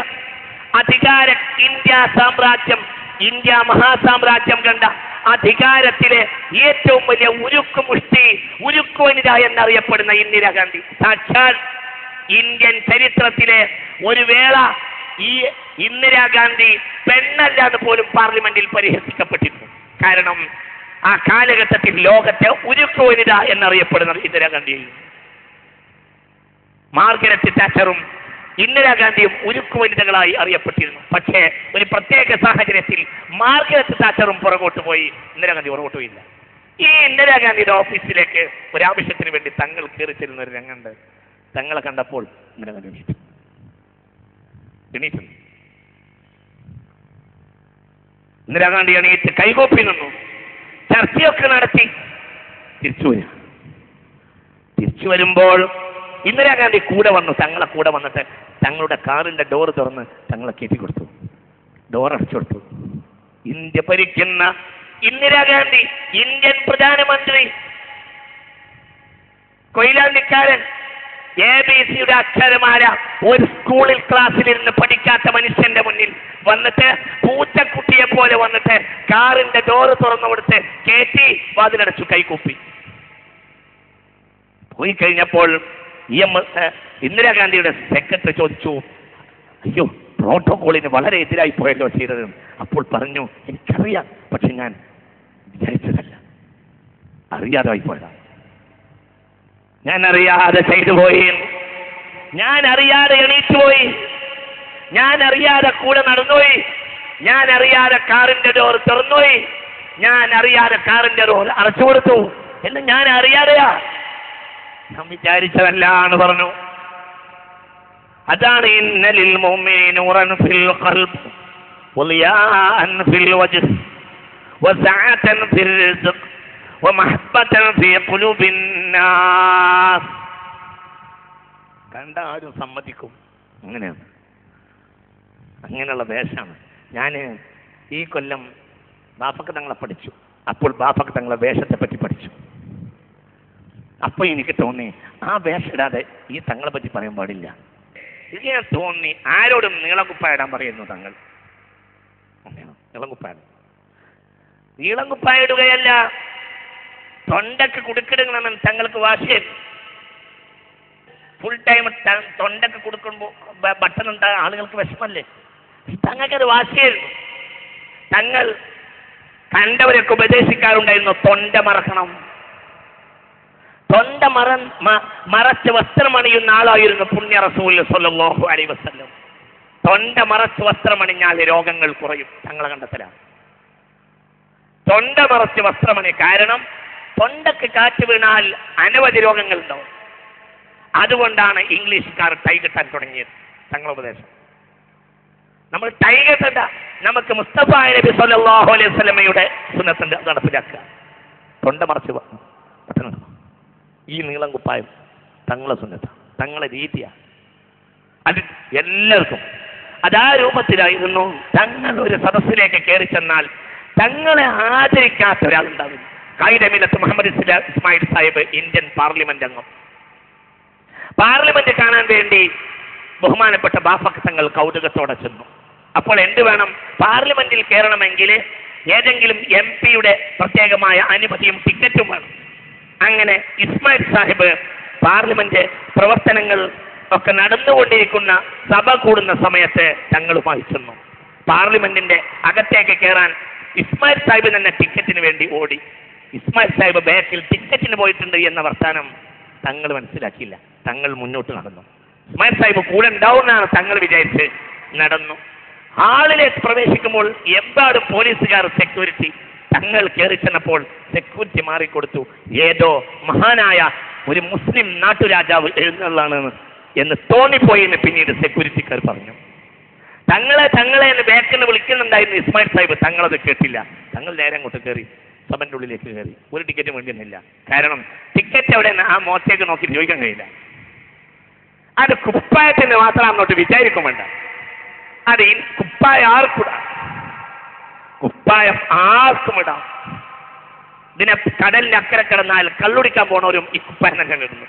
അധികാര ഇന്ത്യ സാമ്രാജ്യം, ഇന്ത്യ മഹാസാമ്രാജ്യം കണ്ട അധികാരത്തിലെ ഏറ്റവും വലിയ ഉരുക്കു വനിത എന്നറിയപ്പെടുന്ന ഇന്ദിരാഗാന്ധി, സാക്ഷാൽ ഇന്ത്യൻ ചരിത്രത്തിലെ ഒരു വേള ഈ ഇന്ദിരാഗാന്ധി പെണ്ണല്ല എന്ന് പോലും പാർലമെന്റിൽ പരിഹസിക്കപ്പെട്ടിരുന്നു. കാരണം ആ കാലഘട്ടത്തിൽ ലോകത്തെ ഉരുക്കു വനിത എന്നറിയപ്പെടുന്നത് ഇന്ദിരാഗാന്ധിയായിരുന്നു. മാർഗരറ്റ് താച്ചറും ഇന്ദിരാഗാന്ധിയും ഉരുക്കു വനിതകളായി അറിയപ്പെട്ടിരുന്നു. പക്ഷേ ഒരു പ്രത്യേക സാഹചര്യത്തിൽ മാർഗരറ്റ് താച്ചറും പുറകോട്ട് പോയി, ഇന്ദിരാഗാന്ധി പുറകോട്ട് പോയില്ല. ഈ ഇന്ദിരാഗാന്ധിയുടെ ഓഫീസിലേക്ക് ഒരാവശ്യത്തിന് വേണ്ടി തങ്ങൾ കയറി ചെല്ലുന്ന ഒരു രംഗമുണ്ട്. തങ്ങളെ കണ്ടപ്പോൾ ഇന്ദിരാഗാന്ധി എണീറ്റു. ഇന്ദിരാഗാന്ധി എണീറ്റ് കൈകോപ്പി നിന്നു, ചർച്ചയൊക്കെ നടത്തി തിരിച്ചു വരുമ്പോൾ ഇന്ദിരാഗാന്ധി കൂടെ വന്നു. തങ്ങളെ കൂടെ വന്നിട്ട് തങ്ങളുടെ കാറിന്റെ ഡോർ തുറന്ന് തങ്ങളെ കയറ്റി കൊടുത്തു, ഡോർ അടച്ചു കൊടുത്തു. ഇന്ത്യ ഭരിക്കുന്ന ഇന്ദിരാഗാന്ധി, ഇന്ത്യൻ പ്രധാനമന്ത്രി, കൊയിലാണ്ടിക്കാരൻ, ABC അക്ഷരമാല ഒരു സ്കൂളിൽ ക്ലാസ്സിലിരുന്ന് പഠിക്കാത്ത മനുഷ്യന്റെ മുന്നിൽ വന്നിട്ട് പൂച്ചക്കുട്ടിയെ പോലെ വന്നിട്ട് കാറിന്റെ ഡോറ് തുറന്നു കൊടുത്ത് കയറ്റി വാതിലടച്ചു, കൈകൂപ്പി. പോയി കഴിഞ്ഞപ്പോൾ ഇന്ദിരാഗാന്ധിയുടെ സെക്രട്ടറി ചോദിച്ചു, അയ്യോ പ്രോട്ടോകോളിന് വളരെ എതിരായി പോയല്ലോ ചെയ്തത്. അപ്പോൾ പറഞ്ഞു, എനിക്കറിയാം, പക്ഷെ ഞാൻ വിചാരിച്ചതല്ല, അറിയാതായി പോയതാണ്, ഞാൻ അറിയാതെ ചെയ്തു പോയി, ഞാൻ അറിയാതെ എണീറ്റുപോയി, ഞാൻ അറിയാതെ കൂടെ നടന്നുപോയി, ഞാൻ അറിയാതെ കാറിന്റെ ഡോർ തുറന്നുപോയി, ഞാൻ അറിയാതെ കാറിന്റെ ഡോർ അടച്ചു കൊടുത്തു, എന്ന് ഞാൻ അറിയാതെയാ, ഞാൻ വിചാരിച്ചതല്ല എന്ന് പറഞ്ഞു. അതാണ് ഇന്നലിൽ മുഅ്മിനീന നൂറൻ ഫിൽ ഖൽബ് വളിയാഅൻ ഫിൽ വജ്ഹ് വസഅതൻ ഫിൽ റിസ്ഖ് വമഹബ്ബതൻ ഫീ ഖുലൂബിൻ നാസ്. കണ്ട ആരും സമ്മതിക്കും, അങ്ങനെയാണ്, അങ്ങനെയുള്ള വേഷമാണ്. ഞാൻ ഈ കൊല്ലം ബാഫക്ക് തങ്ങളെ പഠിച്ചു. അപ്പോൾ ബാഫക്ക് തങ്ങളെ വേഷത്തെ പറ്റി പഠിച്ചു. അപ്പൊ എനിക്ക് തോന്നി, ആ വേഷം ഇടാതെ ഈ തങ്ങളെ പറ്റി പറയാൻ പാടില്ല. എനിക്ക് ഞാൻ തോന്നി, ആരോടും നീളംകുപ്പായിടാൻ പറയുന്നു തങ്ങൾ. നീളംകുപ്പായിടുകയല്ല, തൊണ്ടക്ക് കുടുക്കിടുകണമെന്ന് തങ്ങൾക്ക് വാശിയായിരുന്നു. ഫുൾ ടൈം തൊണ്ടക്ക് കൊടുക്കുമ്പോൾ ബട്ടൺ ഉണ്ടാകാൻ ആളുകൾക്ക് വിഷമല്ലേ, തങ്ങൾക്കത് വാശിയായിരുന്നു. തങ്ങൾ കണ്ടവരൊക്കെ ഉപദേശിക്കാറുണ്ടായിരുന്നു, തൊണ്ട മറക്കണം. തൊണ്ട മറച്ച് വസ്ത്രമണിയുന്ന ആളായിരുന്നു പുണ്യ റസൂൽ സ്വല്ലല്ലാഹു അലൈഹി വസല്ലം. തൊണ്ട മറച്ച് വസ്ത്രമണിഞ്ഞാൽ രോഗങ്ങൾ കുറയും, തങ്ങളെ കണ്ടെത്തലാണ്. തൊണ്ട മറച്ച് വസ്ത്രമണി, കാരണം തൊണ്ടക്ക് കാറ്റ് വീണാൽ അനവധി രോഗങ്ങൾ ഉണ്ടാവും. അതുകൊണ്ടാണ് ഇംഗ്ലീഷുകാർ ടൈ കെട്ടാൻ തുടങ്ങിയത്, തങ്ങളുടെ ഉപദേശം. നമ്മൾ ടൈ കെട്ടണ്ട, നമുക്ക് മുസ്തഫ നബി സ്വല്ലല്ലാഹു അലൈഹി വസല്ലമയുടെ സുന്നത്ത് നടപ്പിലാക്കുക. തൊണ്ട മറച്ച് ഈ നീളം കുപ്പായം തങ്ങളെ സുന്നത്ത, തങ്ങളെ രീതിയാണ്. അത് എല്ലാവർക്കും അതാ രൂപത്തിലായിരുന്നു. തങ്ങൾ ഒരു സദസ്സിലേക്ക് കയറി ചെന്നാൽ തങ്ങളെ ആദരിക്കാത്ത ഒരാളുണ്ടാവില്ല. ഖായിദമില്ലത്ത് മുഹമ്മദ് ഇസ്മായിൽ സാഹിബ്, ഇന്ത്യൻ പാർലമെന്റ് അംഗം, പാർലമെന്റ് കാണാൻ വേണ്ടി ബഹുമാനപ്പെട്ട ബാഫക്ക് തങ്ങൾ കൗതുകത്തോടെ ചെന്നു. അപ്പോൾ എന്ത് വേണം, പാർലമെന്റിൽ കയറണമെങ്കിൽ ഏതെങ്കിലും MP യുടെ പ്രത്യേകമായ അനുമതിയും ടിക്കറ്റും വേണം. അങ്ങനെ ഇസ്മായിൽ സാഹിബ് പാർലമെന്റ് പ്രവർത്തനങ്ങൾ ഒക്കെ നടന്നുകൊണ്ടിരിക്കുന്ന സഭ കൂടുന്ന സമയത്ത് തങ്ങളുമായി ചെന്നു. പാർലമെന്റിന്റെ അകത്തേക്ക് കയറാൻ ഇസ്മായിൽ സാഹിബ് തന്നെ ടിക്കറ്റിന് വേണ്ടി ഓടി. ഇസ്മായിൽ സാഹിബ് ബാക്കിൽ ടിക്കറ്റിന് പോയിട്ടുണ്ട് എന്ന വർത്താനം തങ്ങൾ മനസ്സിലാക്കിയില്ല. തങ്ങൾ മുന്നോട്ട് നടന്നു. ഇസ്മായിൽ സാഹിബ് കൂടെ ഉണ്ടാവുമെന്നാണ് തങ്ങൾ വിചാരിച്ച് നടന്നു. ഹാളിലേക്ക് പ്രവേശിക്കുമ്പോൾ എമ്പാടും പോലീസുകാർ, സെക്യൂരിറ്റി. തങ്ങൾ കയറി ചെന്നപ്പോൾ സെക്യൂരിറ്റി മാറിക്കൊടുത്തു. ഏതോ മഹാനായ ഒരു മുസ്ലിം നാട്ടുരാജാവ് എഴുന്നള്ളാണ് എന്ന് തോന്നിപ്പോയി എന്ന് പിന്നീട് സെക്യൂരിറ്റിക്കാർ പറഞ്ഞു. തങ്ങളെ എന്ന് ബാക്കിൽ വിളിക്കുന്നുണ്ടായിരുന്നു ഇസ്മായിൽ സാഹിബ്. തങ്ങളത് കേട്ടില്ല. തങ്ങൾ നേരെ അങ്ങോട്ട് കയറി സഭന്റെ ഉള്ളിലേക്ക് കയറി. ഒരു ടിക്കറ്റ് വേണ്ടിയൊന്നുമില്ല. കാരണം ടിക്കറ്റ് എവിടെ ആ മോത്തേക്ക് നോക്കി ചോദിക്കാൻ കഴിയില്ല. അത് കുപ്പായത്തിന് മാത്രം അങ്ങോട്ട് വിചാരിക്കും വേണ്ട. അത് കുപ്പായം ആർക്കിടാം, കുപ്പായം ആർക്കും ഇടാം. ഇതിനെ കടലിന്റെ അക്കരെ കിടന്നാൽ കള്ളുടിക്കാൻ പോണവരും ഈ കുപ്പായം തന്നെ ഇടുന്നു.